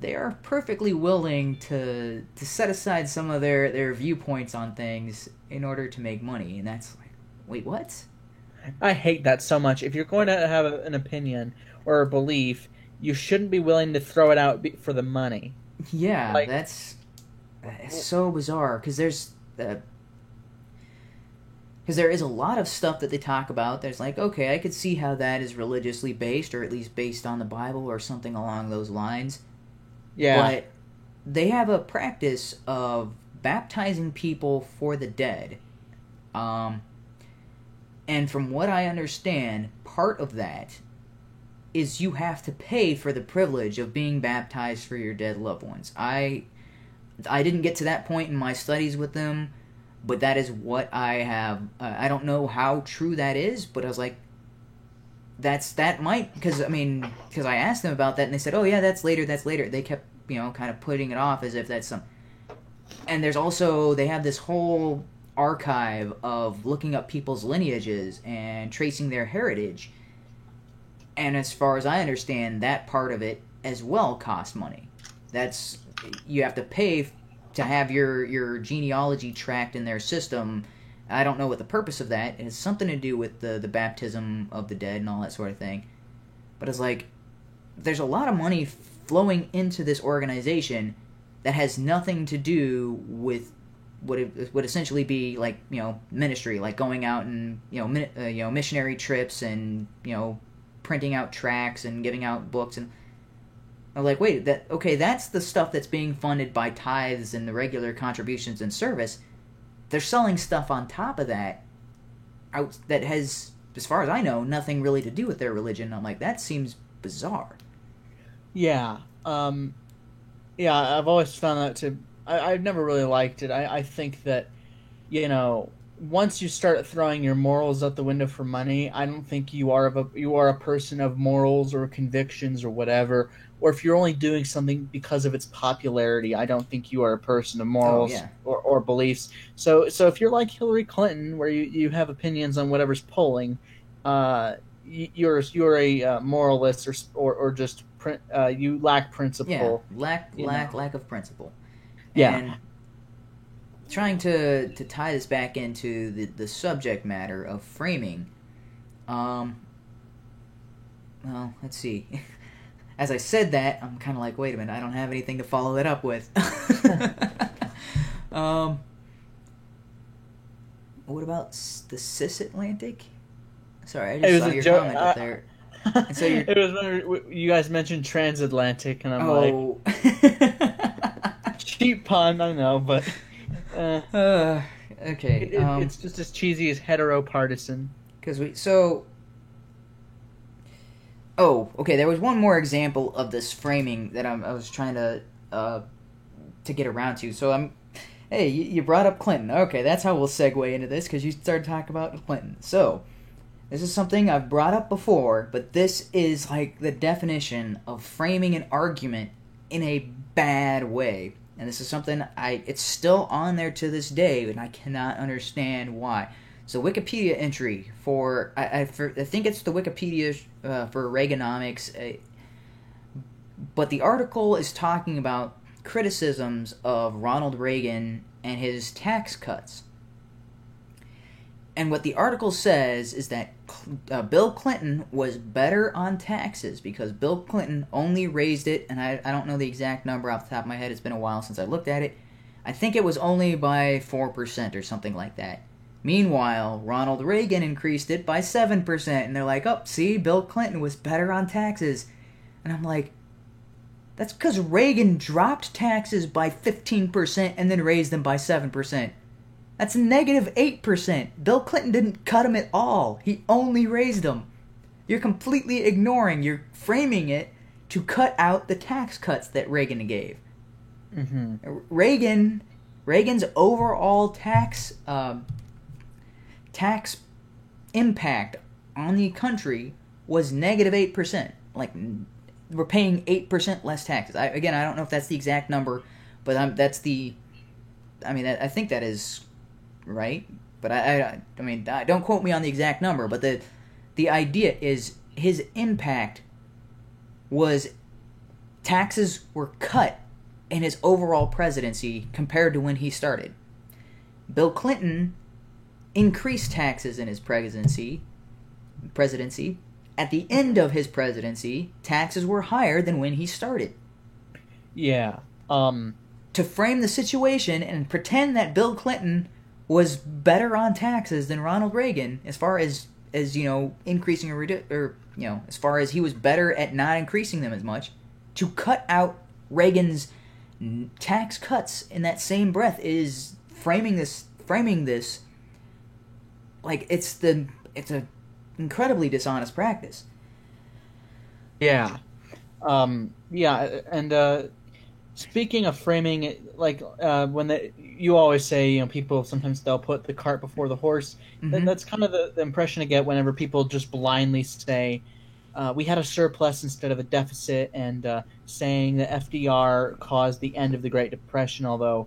they are perfectly willing to set aside some of their viewpoints on things in order to make money. And that's like, wait, what? I hate that so much. If you're going to have an opinion or a belief, you shouldn't be willing to throw it out for the money. Yeah, that's so bizarre, because there is a lot of stuff that they talk about. There's like, okay, I could see how that is religiously based, or at least based on the Bible or something along those lines. Yeah. But they have a practice of baptizing people for the dead. And from what I understand, part of that is you have to pay for the privilege of being baptized for your dead loved ones. I didn't get to that point in my studies with them, but that is what I have. I don't know how true that is, but I was like, that might, because I asked them about that, and they said, oh yeah, that's later. They kept, kind of putting it off as if that's some. And there's also, they have this whole archive of looking up people's lineages and tracing their heritage. And as far as I understand, that part of it as well costs money. You have to pay to have your genealogy tracked in their system. I don't know what the purpose of that. It has something to do with the baptism of the dead and all that sort of thing. But it's like, there's a lot of money flowing into this organization that has nothing to do with what it would essentially be like, ministry, like going out and, missionary trips and, printing out tracts and giving out books. And I'm like, wait, that's the stuff that's being funded by tithes and the regular contributions and service. They're selling stuff on top of that that has, as far as I know, nothing really to do with their religion. I'm like, that seems bizarre. Yeah. I've always found that I've never really liked it. I think that, once you start throwing your morals out the window for money, I don't think you are a person of morals or convictions or whatever. Or if you're only doing something because of its popularity, I don't think you are a person of morals or beliefs. So if you're like Hillary Clinton, where you have opinions on whatever's polling, you're a moralist or just you lack principle. Yeah, lack of principle. Yeah. And trying to tie this back into the subject matter of framing, well, let's see. As I said that, I'm kind of like, wait a minute, I don't have anything to follow that up with. What about the Cisatlantic? Sorry, I just saw your comment up there. And so it was when you guys mentioned transatlantic, and I'm like, cheap pun, I know, but okay. It's just as cheesy as heteropartisan. Okay. There was one more example of this framing that I was trying to get around to. So hey, you brought up Clinton. Okay, that's how we'll segue into this, because you started talking about Clinton. So this is something I've brought up before, but this is like the definition of framing an argument in a bad way. And this is something it's still on there to this day, and I cannot understand why. So Wikipedia entry for I think it's the Wikipedia for Reaganomics, but the article is talking about criticisms of Ronald Reagan and his tax cuts. And what the article says is that Bill Clinton was better on taxes because Bill Clinton only raised it, and I don't know the exact number off the top of my head. It's been a while since I looked at it. I think it was only by 4% or something like that. Meanwhile, Ronald Reagan increased it by 7%, and they're like, oh, see, Bill Clinton was better on taxes. And I'm like, that's because Reagan dropped taxes by 15% and then raised them by 7%. That's negative 8%. Bill Clinton didn't cut them at all. He only raised them. You're completely you're framing it to cut out the tax cuts that Reagan gave. Mm-hmm. Reagan's overall tax impact on the country was negative 8%. Like, we're paying 8% less taxes. I don't know if that's the exact number, but I think that is right. But I don't quote me on the exact number, but the idea is his impact was taxes were cut in his overall presidency compared to when he started. Bill Clinton increased taxes in his presidency. At the end of his presidency, taxes were higher than when he started. Yeah. To frame the situation and pretend that Bill Clinton was better on taxes than Ronald Reagan, as far as increasing as far as he was better at not increasing them as much, to cut out Reagan's tax cuts in that same breath is framing this like it's a incredibly dishonest practice. Yeah. Yeah, and speaking of framing it, like you always say, people sometimes they'll put the cart before the horse. Then that's kind of the impression I get whenever people just blindly say we had a surplus instead of a deficit, and saying that FDR caused the end of the Great Depression, although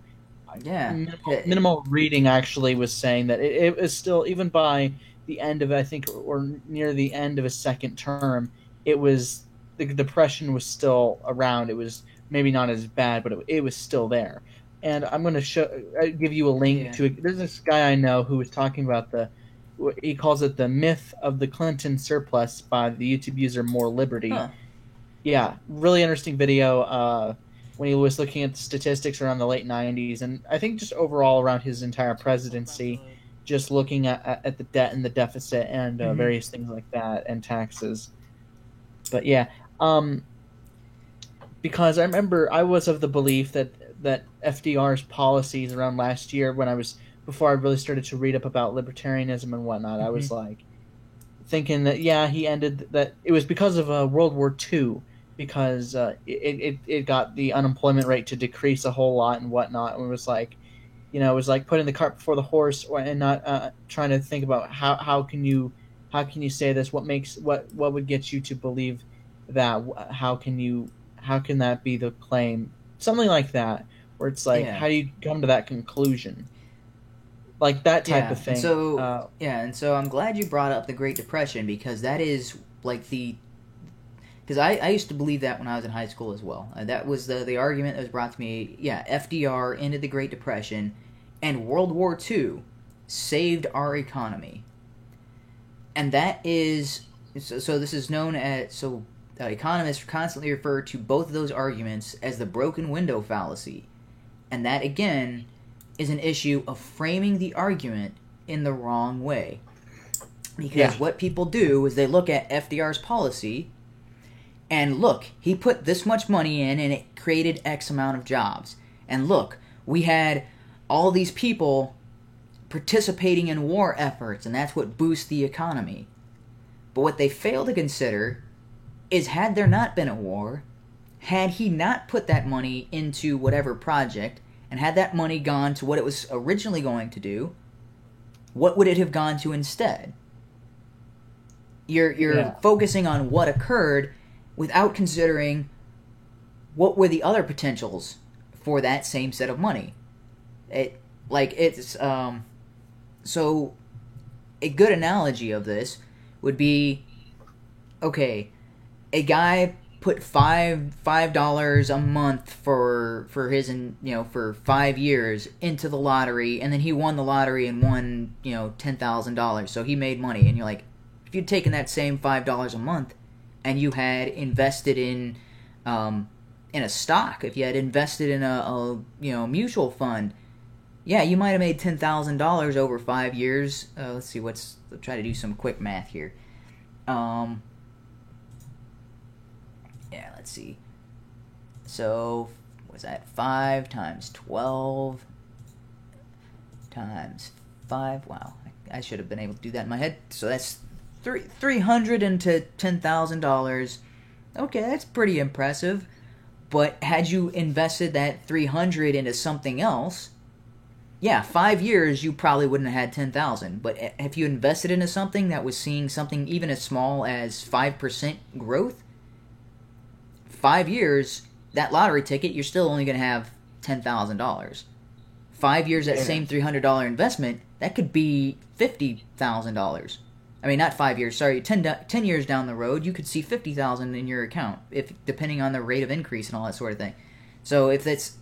minimal reading actually was saying that it was still, even by the end of, I think, or near the end of his second term, it was, the Depression was still around. It was maybe not as bad, but it was still there. And I'm going to give you a link to it. There's this guy I know who was talking about he calls it the myth of the Clinton surplus by the YouTube user More Liberty. Huh. Yeah, really interesting video when he was looking at the statistics around the late 90s, and I think just overall around his entire presidency, just looking at the debt and the deficit and various things like that, and taxes. But yeah, because I remember I was of the belief that FDR's policies around last year, before I really started to read up about libertarianism and whatnot, I was like thinking that he ended that it was because of World War II, because it got the unemployment rate to decrease a whole lot and whatnot, and it was like, it was like putting the cart before the horse, and not trying to think about how can you say this, what would get you to believe that, how can that be the claim, something like that, where it's like, how do you come to that conclusion? Like that type of thing. And so I'm glad you brought up the Great Depression, because that is like because I used to believe that when I was in high school as well. That was the argument that was brought to me. Yeah, FDR ended the Great Depression, and World War II saved our economy. And that is so this is known as economists constantly refer to both of those arguments as the broken window fallacy, and that again is an issue of framing the argument in the wrong way. Because what people do is they look at FDR's policy and look, he put this much money in and it created X amount of jobs. And look, we had all these people participating in war efforts, and that's what boosts the economy. But what they fail to consider is, had there not been a war, had he not put that money into whatever project, and had that money gone to what it was originally going to do, what would it have gone to instead? You're focusing on what occurred without considering what were the other potentials for that same set of money. So a good analogy of this would be, okay, a guy put $5 a month for his, for 5 years into the lottery, and then he won the lottery and won, $10,000. So he made money, and you're like, if you'd taken that same $5 a month and you had invested in a stock, if you had invested in a mutual fund, you might have made $10,000 over 5 years. Let's see, let's try to do some quick math here. Let's see. So, what's that? 5 times 12 times 5. Wow, I should have been able to do that in my head. So that's $300 into $10,000. Okay, that's pretty impressive. But had you invested that $300 into something else, 5 years you probably wouldn't have had $10,000. But if you invested into something that was seeing something even as small as 5% growth, 5 years, that lottery ticket, you're still only going to have $10,000. 5 years, that same $300 investment, that could be $50,000. I mean, not 5 years, sorry, 10 years down the road, you could see $50,000 in your account, depending on the rate of increase and all that sort of thing. So if it's...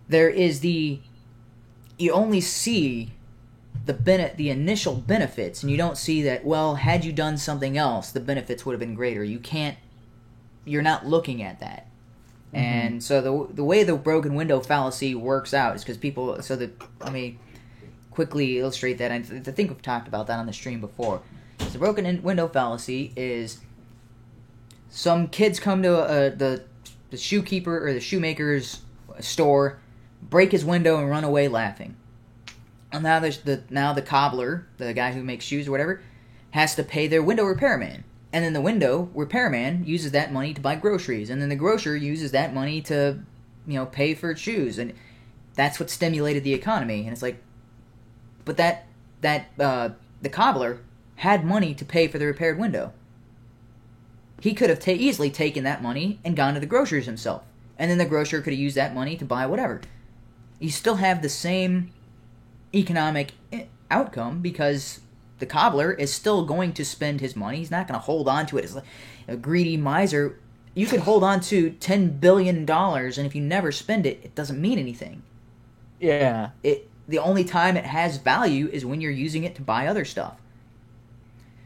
There is you only see the initial benefits, and you don't see that, well, had you done something else, the benefits would have been greater. You're not looking at that. Mm-hmm. And so the way the broken window fallacy works out is because people, let me quickly illustrate that. I think we've talked about that on the stream before. So the broken window fallacy is Some kids come to the shoekeeper or the shoemaker's store, break his window, and run away laughing. And now the cobbler, the guy who makes shoes or whatever, has to pay their window repairman. And then the window repairman uses that money to buy groceries, and then the grocer uses that money to, pay for shoes, and that's what stimulated the economy. And it's like, but the cobbler had money to pay for the repaired window. He could have easily taken that money and gone to the grocers himself, and then the grocer could have used that money to buy whatever. You still have the same economic outcome because the cobbler is still going to spend his money. He's not going to hold on to it as a greedy miser. You could hold on to $10 billion, and if you never spend it, it doesn't mean anything. Yeah. The only time it has value is when you're using it to buy other stuff.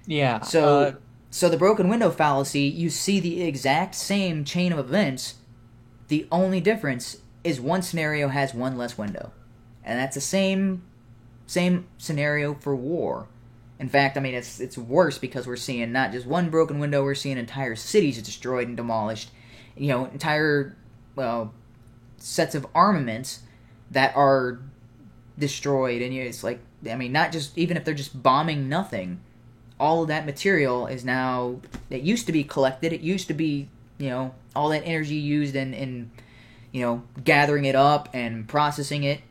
Yeah. So the broken window fallacy, you see the exact same chain of events. The only difference is one scenario has one less window. And that's the same scenario for war. In fact, I mean, it's worse because we're seeing not just one broken window, we're seeing entire cities destroyed and demolished. Entire sets of armaments that are destroyed. And it's like, I mean, not just, even if they're just bombing nothing, all of that material is now, it used to be collected, it used to be, all that energy used in gathering it up and processing it,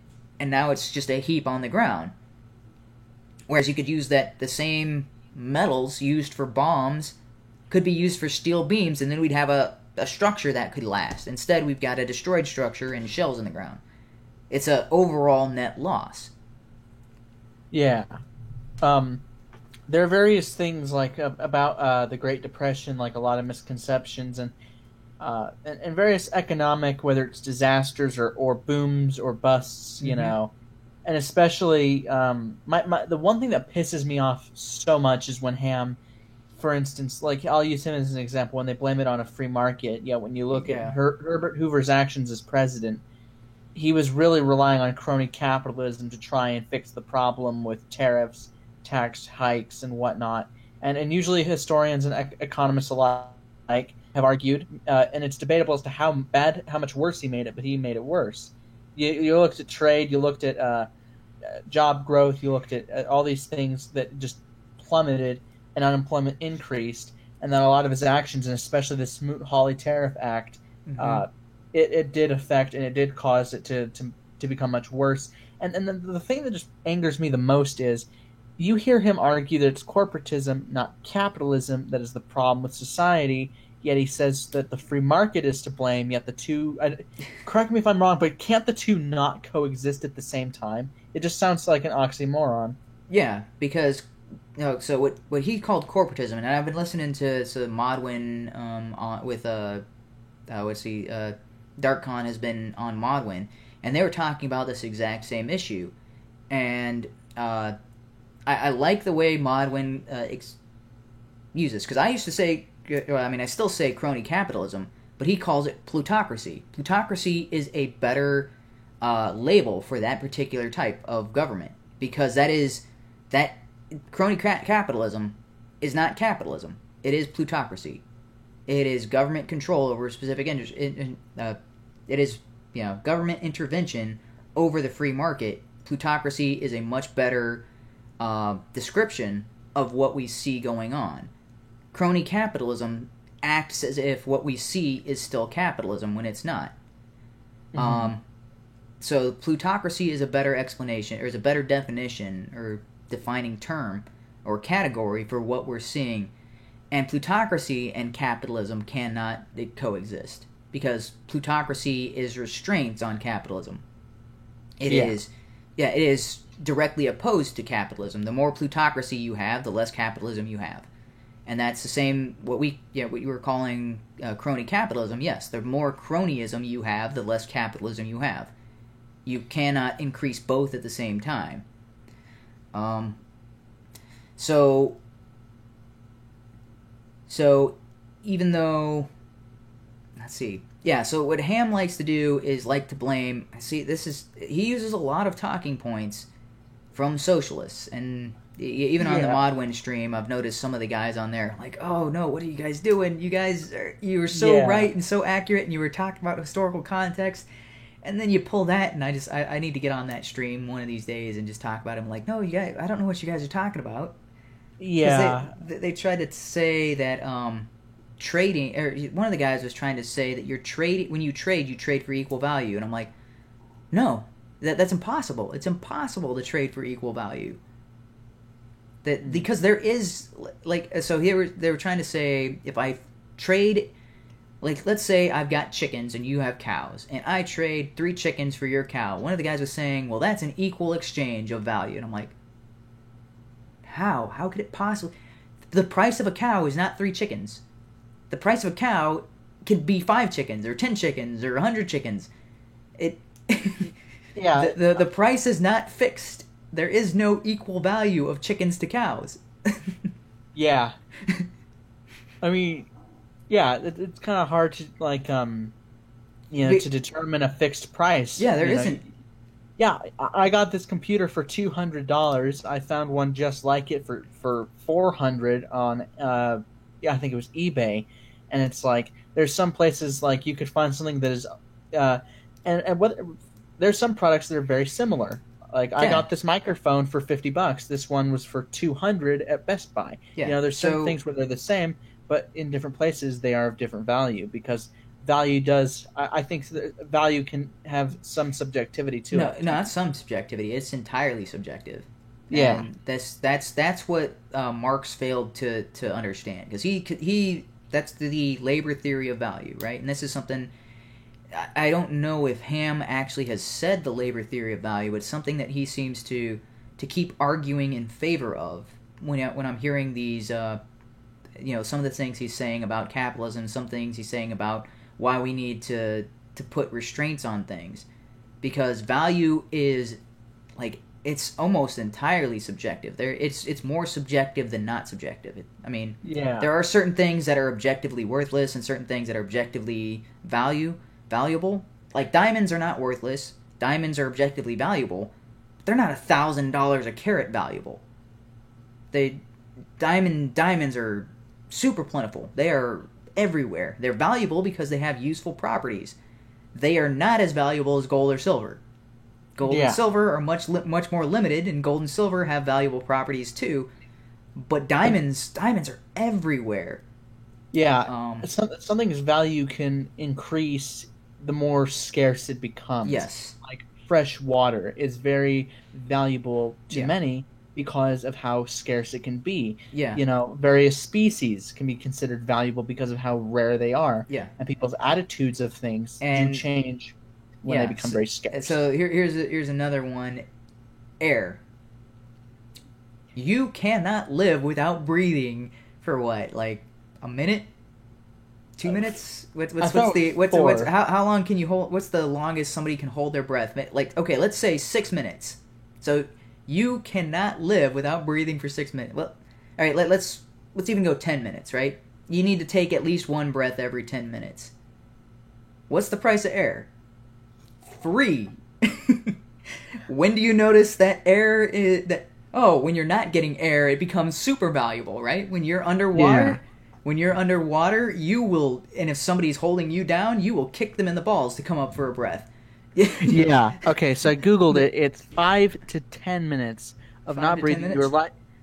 and now it's just a heap on the ground. Whereas you could use the same metals used for bombs could be used for steel beams, and then we'd have a structure that could last. Instead, we've got a destroyed structure and shells in the ground. It's a overall net loss. Yeah. There are various things like about the Great Depression, like a lot of misconceptions and various economic, whether it's disasters or booms or busts, and especially the one thing that pisses me off so much is when Ham, for instance, like I'll use him as an example, when they blame it on a free market. Yeah, when you look at Herbert Hoover's actions as president, he was really relying on crony capitalism to try and fix the problem with tariffs, tax hikes, and whatnot. And usually historians and economists alike have argued, and it's debatable as to how much worse he made it, but he made it worse. You looked at trade, you looked at job growth, you looked at all these things that just plummeted and unemployment increased, and then a lot of his actions, and especially the Smoot-Hawley Tariff Act, it did affect and it did cause it to become much worse. And the thing that just angers me the most is you hear him argue that it's corporatism, not capitalism, that is the problem with society, yet he says that the free market is to blame, yet the two... correct me if I'm wrong, but can't the two not coexist at the same time? It just sounds like an oxymoron. Yeah, because... so what he called corporatism, and I've been listening to Modwin with... Dark-Con has been on Modwin, and they were talking about this exact same issue. And I like the way Modwin uses, because I used to say... I still say crony capitalism, but he calls it plutocracy. Plutocracy is a better label for that particular type of government, because that crony capitalism is not capitalism. It is plutocracy. It is government control over a specific industry. It is government intervention over the free market. Plutocracy is a much better description of what we see going on. Crony capitalism acts as if what we see is still capitalism when it's not. So plutocracy is a better explanation, or is a better definition, or defining term, or category for what we're seeing. And plutocracy and capitalism cannot coexist, because plutocracy is restraints on capitalism. It is directly opposed to capitalism. The more plutocracy you have, the less capitalism you have. And that's the same, what you were calling crony capitalism. Yes, the more cronyism you have, the less capitalism you have. You cannot increase both at the same time. So even though, let's see, so what Ham likes to do is like to blame, he uses a lot of talking points from socialists, and Even on the Yeah. Modwin stream, I've noticed some of the guys on there like, "Oh no, what are you guys doing? You were so Yeah. right and so accurate, and you were talking about historical context." And then you pull that, and I need to get on that stream one of these days and just talk about it. I'm like, no, you guys, I don't know what you guys are talking about. 'Cause Yeah. they tried to say that trading, or one of the guys was trying to say that when you trade for equal value, and I'm like, no, that's impossible. It's impossible to trade for equal value. Because there is so here they were trying to say if I trade. Like, let's say I've got chickens and you have cows, and I trade 3 chickens for your cow. One of the guys was saying, well, that's an equal exchange of value. And I'm like, how? How could it possibly... The price of a cow is not 3 chickens. The price of a cow could be 5 chickens, or 10 chickens, or 100 chickens. Yeah. The price is not fixed. There is no equal value of chickens to cows. Yeah. I mean... Yeah, it's kind of hard to to determine a fixed price. Yeah, there you know. isn't. Yeah, I got this computer for $200. I found one just like it for $400 on I think it was eBay, and it's like there's some places like you could find something that is and what there's some products that are very similar. Like I got this microphone for $50. This one was for $200 at Best Buy. Yeah. There's certain things where they're the same, but in different places they are of different value because value does. I think value can have some subjectivity to it. No, not some subjectivity. It's entirely subjective. Yeah, and that's what Marx failed to understand because he that's the labor theory of value, right? And this is something I don't know if Ham actually has said the labor theory of value. It's something that he seems to keep arguing in favor of when I'm hearing these. Some of the things he's saying about capitalism, some things he's saying about why we need to put restraints on things, because value is it's almost entirely subjective. It's more subjective than not subjective. There are certain things that are objectively worthless and certain things that are objectively valuable. Like diamonds are not worthless. Diamonds are objectively valuable. But they're not $1,000 a carat valuable. Diamonds are super plentiful. They are everywhere. They're valuable because they have useful properties. They are not as valuable as gold or silver. Gold and silver are much more limited, and gold and silver have valuable properties too. But diamonds are everywhere. Yeah, something's value can increase the more scarce it becomes. Yes, like fresh water is very valuable to many. Because of how scarce it can be. Yeah. Various species can be considered valuable because of how rare they are. Yeah. And people's attitudes of things do change when they become very scarce. So here's another one. Air. You cannot live without breathing for what? Like a minute? 2 minutes? How long can you hold? What's the longest somebody can hold their breath? Like, okay, let's say 6 minutes. So you cannot live without breathing for 6 minutes. Well, all right, let's even go 10 minutes, right? You need to take at least one breath every 10 minutes. What's the price of air? Free. When do you notice that air is when you're not getting air, it becomes super valuable, right? When you're underwater, you will, and if somebody's holding you down, you will kick them in the balls to come up for a breath. Yeah. Okay. So I googled it. It's 5 to 10 minutes of not breathing.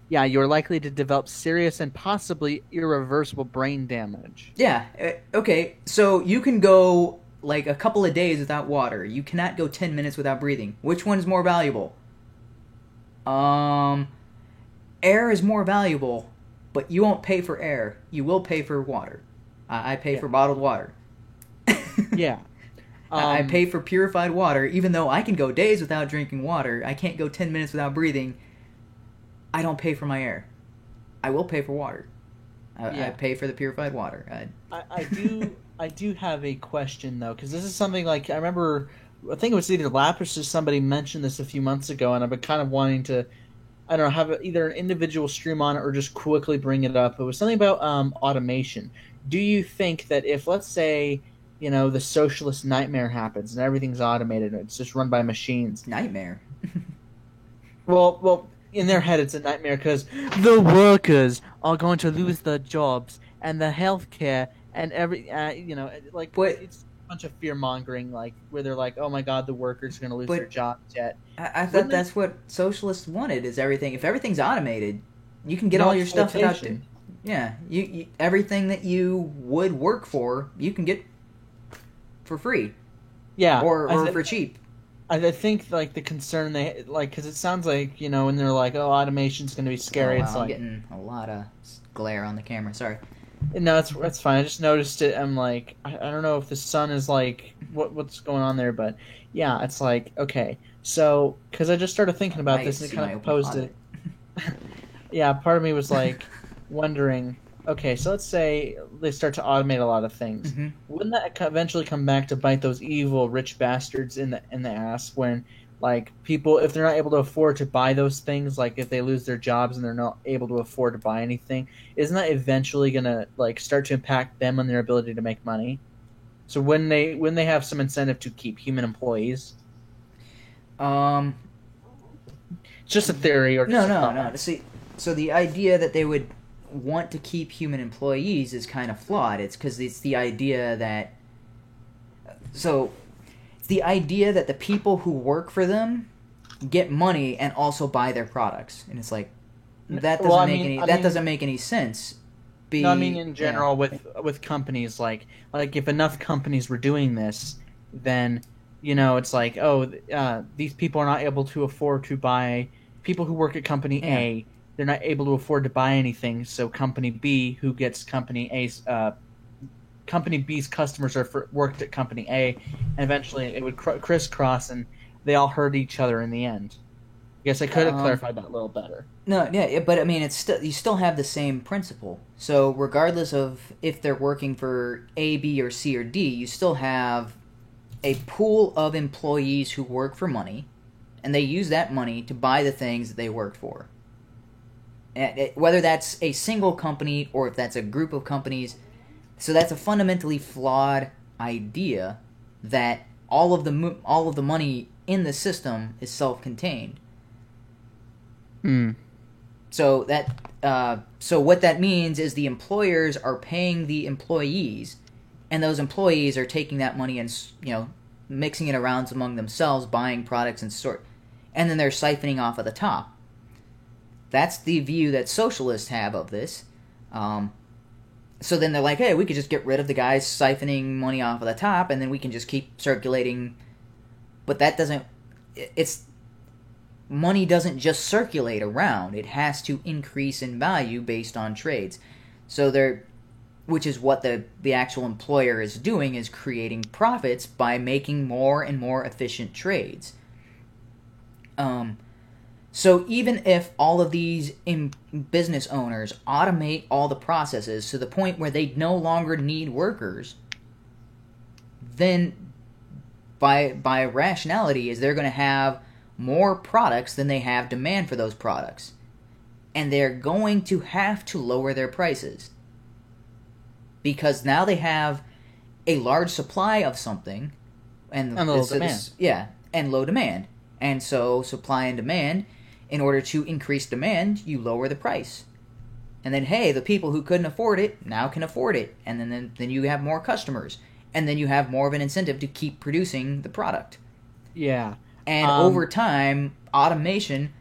You're likely to develop serious and possibly irreversible brain damage. Yeah. Okay. So you can go like a couple of days without water. You cannot go 10 minutes without breathing. Which one is more valuable? Air is more valuable, but you won't pay for air. You will pay for water. I pay for bottled water. Yeah. I pay for purified water, even though I can go days without drinking water. I can't go 10 minutes without breathing. I don't pay for my air. I will pay for water. I pay for the purified water. I do have a question, though, because this is something like, I think it was either Lapis or somebody mentioned this a few months ago, and I've been kind of wanting to, I don't know, have either an individual stream on it or just quickly bring it up. It was something about automation. Do you think that if, let's say, the socialist nightmare happens and everything's automated and it's just run by machines. Nightmare? Well, in their head it's a nightmare because the workers are going to lose their jobs and the healthcare and every like But- it's a bunch of fear mongering, like where they're like, oh my god, the workers are going to lose But- their jobs yet. I thought Wouldn't that's what socialists wanted. Is everything? If everything's automated, you can get all your stuff without. exploitation. Yeah, you everything that you would work for, you can get for free Yeah, or for cheap. I think like the concern they like because it sounds like when they're like, oh, automation's going to be scary. Oh, wow, It's I'm like getting a lot of glare on the camera. Sorry. no, that's fine. I just noticed it. I'm like, I don't know if the sun is like what's going on there, but yeah, it's like okay. So because I just started thinking about I this and see it kind my of open posed closet. it. Yeah, part of me was like wondering. Okay, so let's say they start to automate a lot of things. Mhm. Wouldn't that eventually come back to bite those evil rich bastards in the ass when like people, if they're not able to afford to buy those things, like if they lose their jobs and they're not able to afford to buy anything, isn't that eventually gonna like start to impact them on their ability to make money? So when they have some incentive to keep human employees, it's just a theory or just a No. thought. See, so the idea that they would want to keep human employees is kind of flawed. It's because it's the idea that it's the idea that the people who work for them get money and also buy their products, and it's like that doesn't Well, I make mean- any I that mean- doesn't make any sense. No, I mean in general with companies like if enough companies were doing this, then it's like these people are not able to afford to buy. People who work at company A, they're not able to afford to buy anything. So company B, who gets company A's, company B's customers worked at company A, and eventually it would crisscross, and they all hurt each other in the end. I guess I could have clarified that a little better. No, yeah, but I mean, it's still you still have the same principle. So regardless of if they're working for A, B, or C or D, you still have a pool of employees who work for money, and they use that money to buy the things that they worked for. And whether that's a single company or if that's a group of companies, so that's a fundamentally flawed idea that all of the money in the system is self-contained. So so what that means is the employers are paying the employees, and those employees are taking that money and mixing it around among themselves, buying products and then they're siphoning off at the top. That's the view that socialists have of this. So then they're like, hey, we could just get rid of the guys siphoning money off of the top, and then we can just keep circulating. But that doesn't. Money doesn't just circulate around. It has to increase in value based on trades. So which is what the actual employer is doing, is creating profits by making more and more efficient trades. So even if all of these business owners automate all the processes to the point where they no longer need workers, then by rationality is they're going to have more products than they have demand for those products. And they're going to have to lower their prices. Because now they have a large supply of something and low demand. And low demand. And so supply and demand, in order to increase demand, you lower the price. And then, hey, the people who couldn't afford it now can afford it. And then you have more customers. And then you have more of an incentive to keep producing the product. Yeah. And over time, automation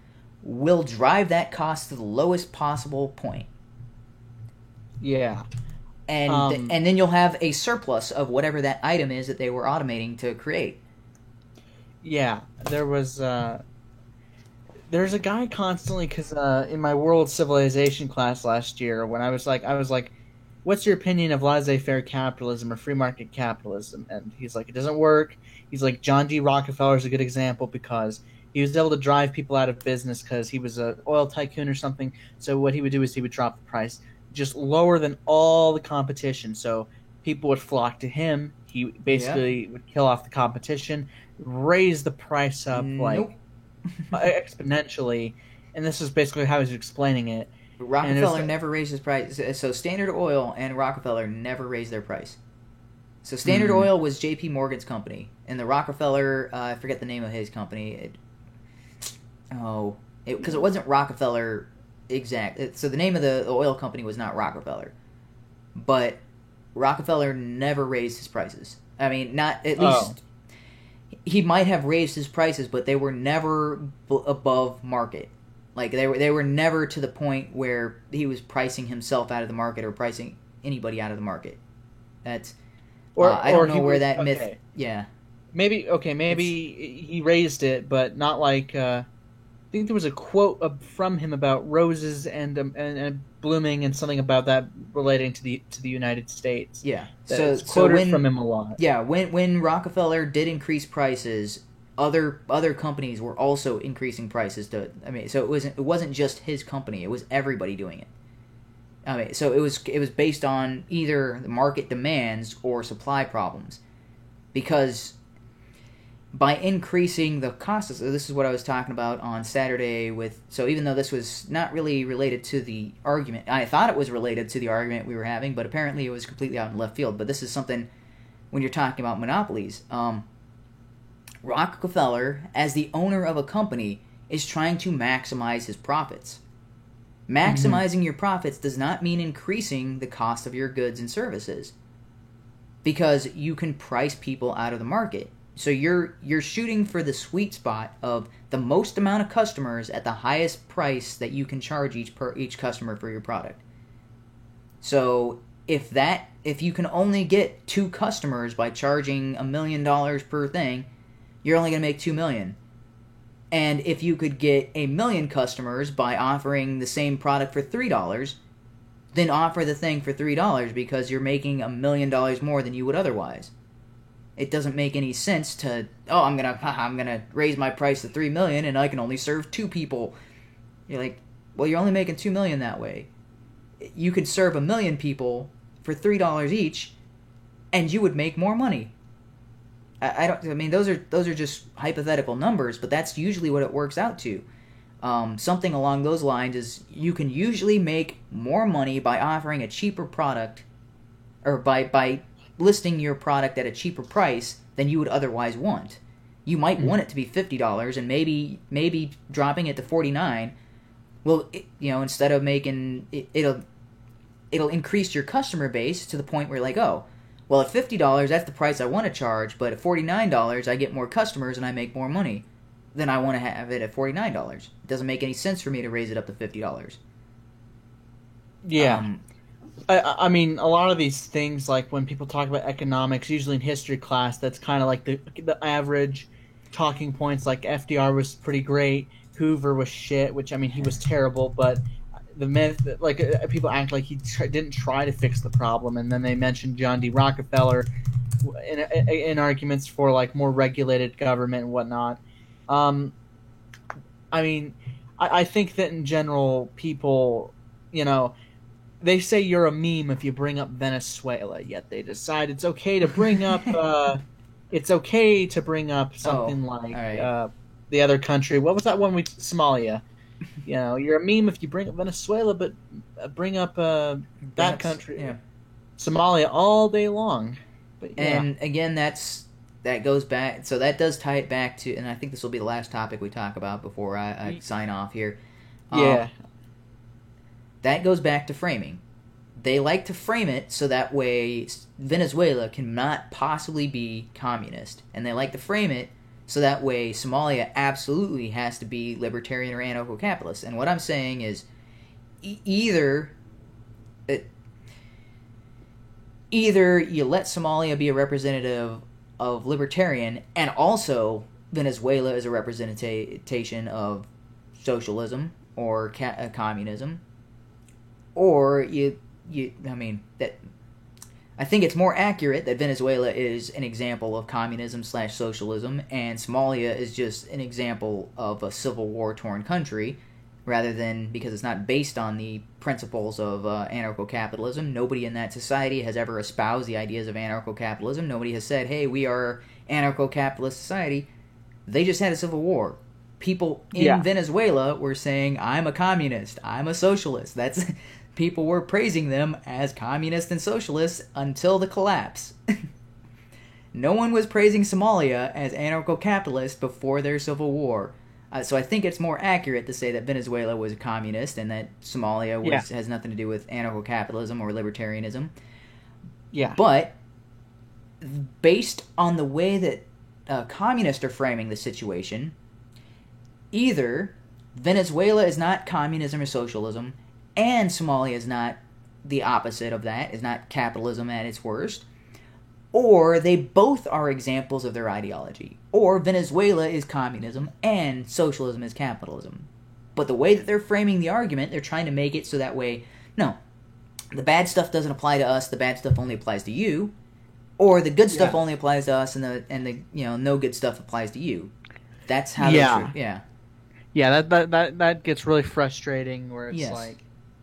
will drive that cost to the lowest possible point. Yeah. And then you'll have a surplus of whatever that item is that they were automating to create. Yeah, there's a guy constantly, because in my world civilization class last year, when I was like, what's your opinion of laissez-faire capitalism or free market capitalism? And he's like, it doesn't work. He's like, John D. Rockefeller is a good example because he was able to drive people out of business because he was an oil tycoon or something. So what he would do is he would drop the price just lower than all the competition. So people would flock to him. He basically would kill off the competition, raise the price up exponentially. And this is basically how he's explaining it. But Rockefeller never raised his price. So Standard Oil and Rockefeller never raised their price. So Standard Oil was J.P. Morgan's company, and the Rockefeller, I forget the name of his company. because it wasn't Rockefeller so the name of the oil company was not Rockefeller, but Rockefeller never raised his prices. I mean, not at least he might have raised his prices, but they were never above market. Like they were never to the point where he was pricing himself out of the market or pricing anybody out of the market. That's I don't know where that myth. Yeah, maybe he raised it, but not like. I think there was a quote from him about roses and blooming and something about that relating to the United States. Yeah, so quoted from him a lot. Yeah, when Rockefeller did increase prices, other companies were also increasing prices. So it wasn't just his company; it was everybody doing it. I mean, so it was based on either the market demands or supply problems, because by increasing the costs, so this is what I was talking about on Saturday so even though this was not really related to the argument, I thought it was related to the argument we were having, but apparently it was completely out in left field. But this is something, when you're talking about monopolies, Rockefeller, as the owner of a company, is trying to maximize his profits. Maximizing your profits does not mean increasing the cost of your goods and services, because you can price people out of the market. So you're shooting for the sweet spot of the most amount of customers at the highest price that you can charge each customer for your product. So if you can only get 2 customers by charging $1 million per thing, you're only going to make $2 million. And if you could get 1 million customers by offering the same product for $3, then offer the thing for $3 because you're making $1 million more than you would otherwise. It doesn't make any sense to, I'm gonna raise my price to $3 million and I can only serve 2 people. You're like, well, you're only making $2 million that way. You could serve 1 million people for $3 each, and you would make more money. I mean, those are just hypothetical numbers, but that's usually what it works out to. Something along those lines is you can usually make more money by offering a cheaper product, or by listing your product at a cheaper price than you would otherwise want. You might want it to be $50, and maybe dropping it to $49. Well, instead of making it'll increase your customer base to the point where you're like, oh, well, at $50 that's the price I want to charge, but at $49 I get more customers and I make more money. Then I want to have it at $49. It doesn't make any sense for me to raise it up to $50. Yeah. I mean, a lot of these things, like when people talk about economics, usually in history class, that's kind of like the average talking points. Like FDR was pretty great, Hoover was shit, which, I mean, he was terrible, but the myth, like, people act like he didn't try to fix the problem, and then they mentioned John D. Rockefeller in arguments for, like, more regulated government and whatnot. I mean, I think that in general, people, they say you're a meme if you bring up Venezuela, yet they decide it's okay to bring up something like the other country. What was that one Somalia? You're a meme if you bring up Venezuela, but bring up that country, Somalia, all day long. But, and again, that goes back. So that does tie it back to, and I think this will be the last topic we talk about before I sign off here. That goes back to framing. They like to frame it so that way Venezuela cannot possibly be communist. And they like to frame it so that way Somalia absolutely has to be libertarian or anarcho-capitalist. And what I'm saying is either you let Somalia be a representative of libertarian, and also Venezuela is a representation of socialism or communism, or I think it's more accurate that Venezuela is an example of communism/socialism, and Somalia is just an example of a civil war-torn country, rather than, because it's not based on the principles of anarcho-capitalism. Nobody in that society has ever espoused the ideas of anarcho-capitalism. Nobody has said, hey, we are anarcho-capitalist society. They just had a civil war. People in Venezuela were saying, I'm a communist, I'm a socialist. People were praising them as communists and socialists until the collapse. No one was praising Somalia as anarcho-capitalist before their civil war. So I think it's more accurate to say that Venezuela was a communist and that Somalia has nothing to do with anarcho-capitalism or libertarianism. Yeah. But based on the way that communists are framing the situation, either Venezuela is not communism or socialism, and Somalia is not the opposite of that, is not capitalism at its worst, or they both are examples of their ideology, or Venezuela is communism and socialism is capitalism. But the way that they're framing the argument, they're trying to make it so that way, no, the bad stuff doesn't apply to us, the bad stuff only applies to you, or the good stuff only applies to us, and the no good stuff applies to you. That's how Yeah, that gets really frustrating, where it's like,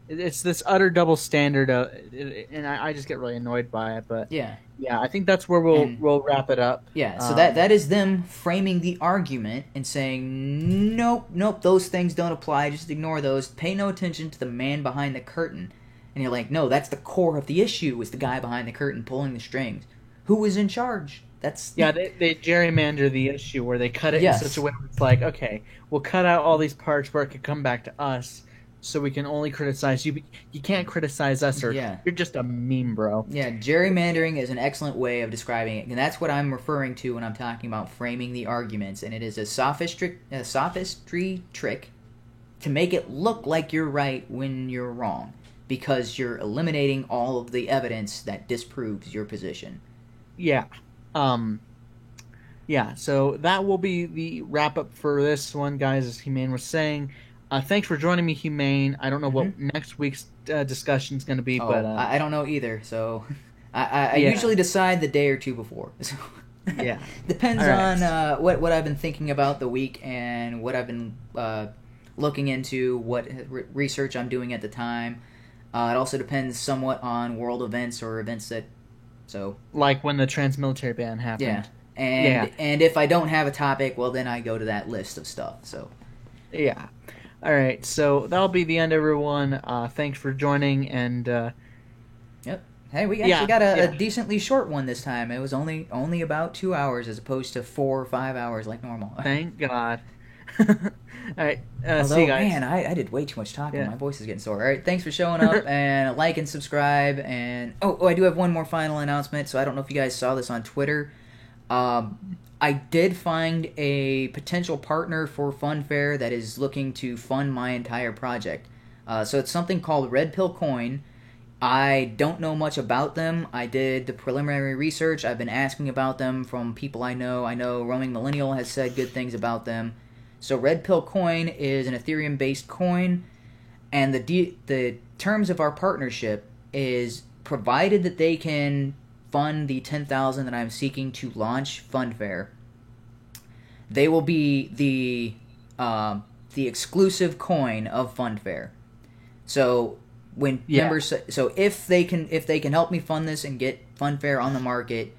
it's this utter double standard, and I just get really annoyed by it. But yeah, I think that's where we'll wrap it up. Yeah, so that is them framing the argument and saying, nope, those things don't apply, just ignore those, pay no attention to the man behind the curtain. And you're like, no, that's the core of the issue, is the guy behind the curtain pulling the strings. Who was in charge? They gerrymander the issue where they cut it in such a way where it's like, okay, we'll cut out all these parts where it could come back to us, so we can only criticize you. But you can't criticize us, or you're just a meme, bro. Yeah, gerrymandering is an excellent way of describing it, and that's what I'm referring to when I'm talking about framing the arguments. And it is a sophistry trick to make it look like you're right when you're wrong, because you're eliminating all of the evidence that disproves your position. Yeah. So that will be the wrap-up for this one, guys, as Humane was saying. Thanks for joining me, Humane. I don't know what next week's discussion is going to be, but... I don't know either, so... I usually decide the day or two before. So depends on what I've been thinking about the week and what I've been looking into, what research I'm doing at the time. It also depends somewhat on world events or events that... So, like when the trans-military ban happened. Yeah. And if I don't have a topic, well, then I go to that list of stuff. So, yeah. All right. So that'll be the end, everyone. Thanks for joining. And yep. Hey, we actually got a decently short one this time. It was only about 2 hours as opposed to 4 or 5 hours like normal. Thank God. All right. See you guys. Man, I did way too much talking. Yeah. My voice is getting sore. All right. Thanks for showing up, and like and subscribe. And I do have one more final announcement. So I don't know if you guys saw this on Twitter. I did find a potential partner for Funfair that is looking to fund my entire project. So it's something called Red Pill Coin. I don't know much about them. I did the preliminary research. I've been asking about them from people I know. I know Roaming Millennial has said good things about them. So Red Pill Coin is an Ethereum-based coin, and the terms of our partnership is provided that they can fund the $10,000 that I'm seeking to launch Funfair, they will be the exclusive coin of Funfair. So when members, so if they can help me fund this and get Funfair on the market,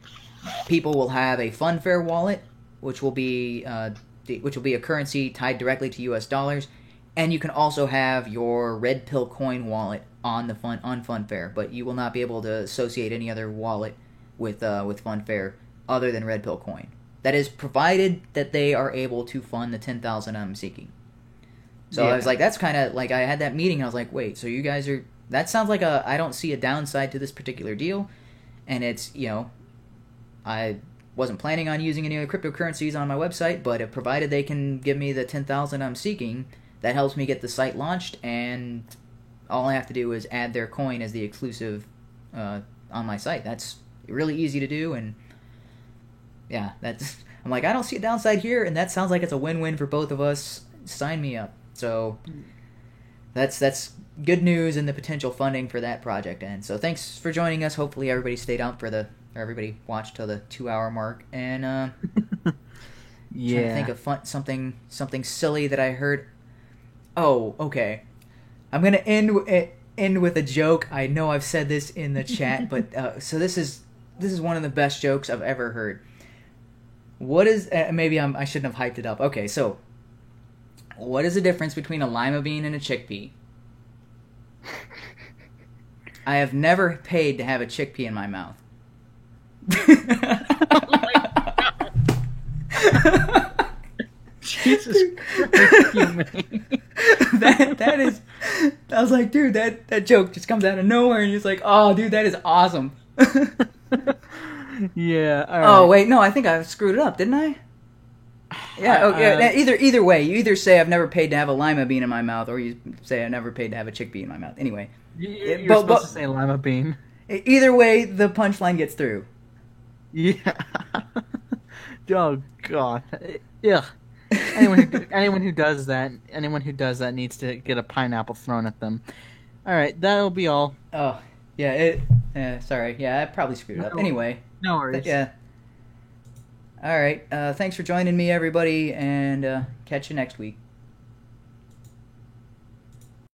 people will have a Funfair wallet, which will be a currency tied directly to US dollars, and you can also have your Red Pill Coin wallet on Funfair, but you will not be able to associate any other wallet with Funfair other than Red Pill Coin. That is provided that they are able to fund the $10,000 I'm seeking. So I was like, that's kind of like, I had that meeting and I was like, wait, so you guys are, that sounds like I don't see a downside to this particular deal, and it's, I wasn't planning on using any other cryptocurrencies on my website, but if provided they can give me the $10,000 I'm seeking, that helps me get the site launched, and all I have to do is add their coin as the exclusive on my site. That's really easy to do, and I'm like, I don't see a downside here, and that sounds like it's a win-win for both of us. Sign me up. So that's good news in the potential funding for that project. And so thanks for joining us. Hopefully everybody stayed out everybody watched till the 2-hour mark. And trying to think of something silly that I heard. Oh, okay. I'm gonna end with a joke. I know I've said this in the chat, but so this is one of the best jokes I've ever heard. What is maybe I shouldn't have hyped it up. Okay, so what is the difference between a lima bean and a chickpea? I have never paid to have a chickpea in my mouth. Jesus Jesus Christ, Humane. that is. I was like, dude, that joke just comes out of nowhere, and he's like, oh, dude, that is awesome. Yeah. All right. Oh wait, no, I think I screwed it up, didn't I? Yeah. Okay. Either way, you either say I've never paid to have a lima bean in my mouth, or you say I've never paid to have a chickpea in my mouth. Anyway, You're supposed to say lima bean. either way, the punchline gets through. Yeah. Oh God. Yeah. Anyone who does that needs to get a pineapple thrown at them. All right, that'll be all. Oh, yeah. Sorry. Yeah, I probably screwed it up. Anyway. No worries. Yeah. All right. Thanks for joining me, everybody, and catch you next week.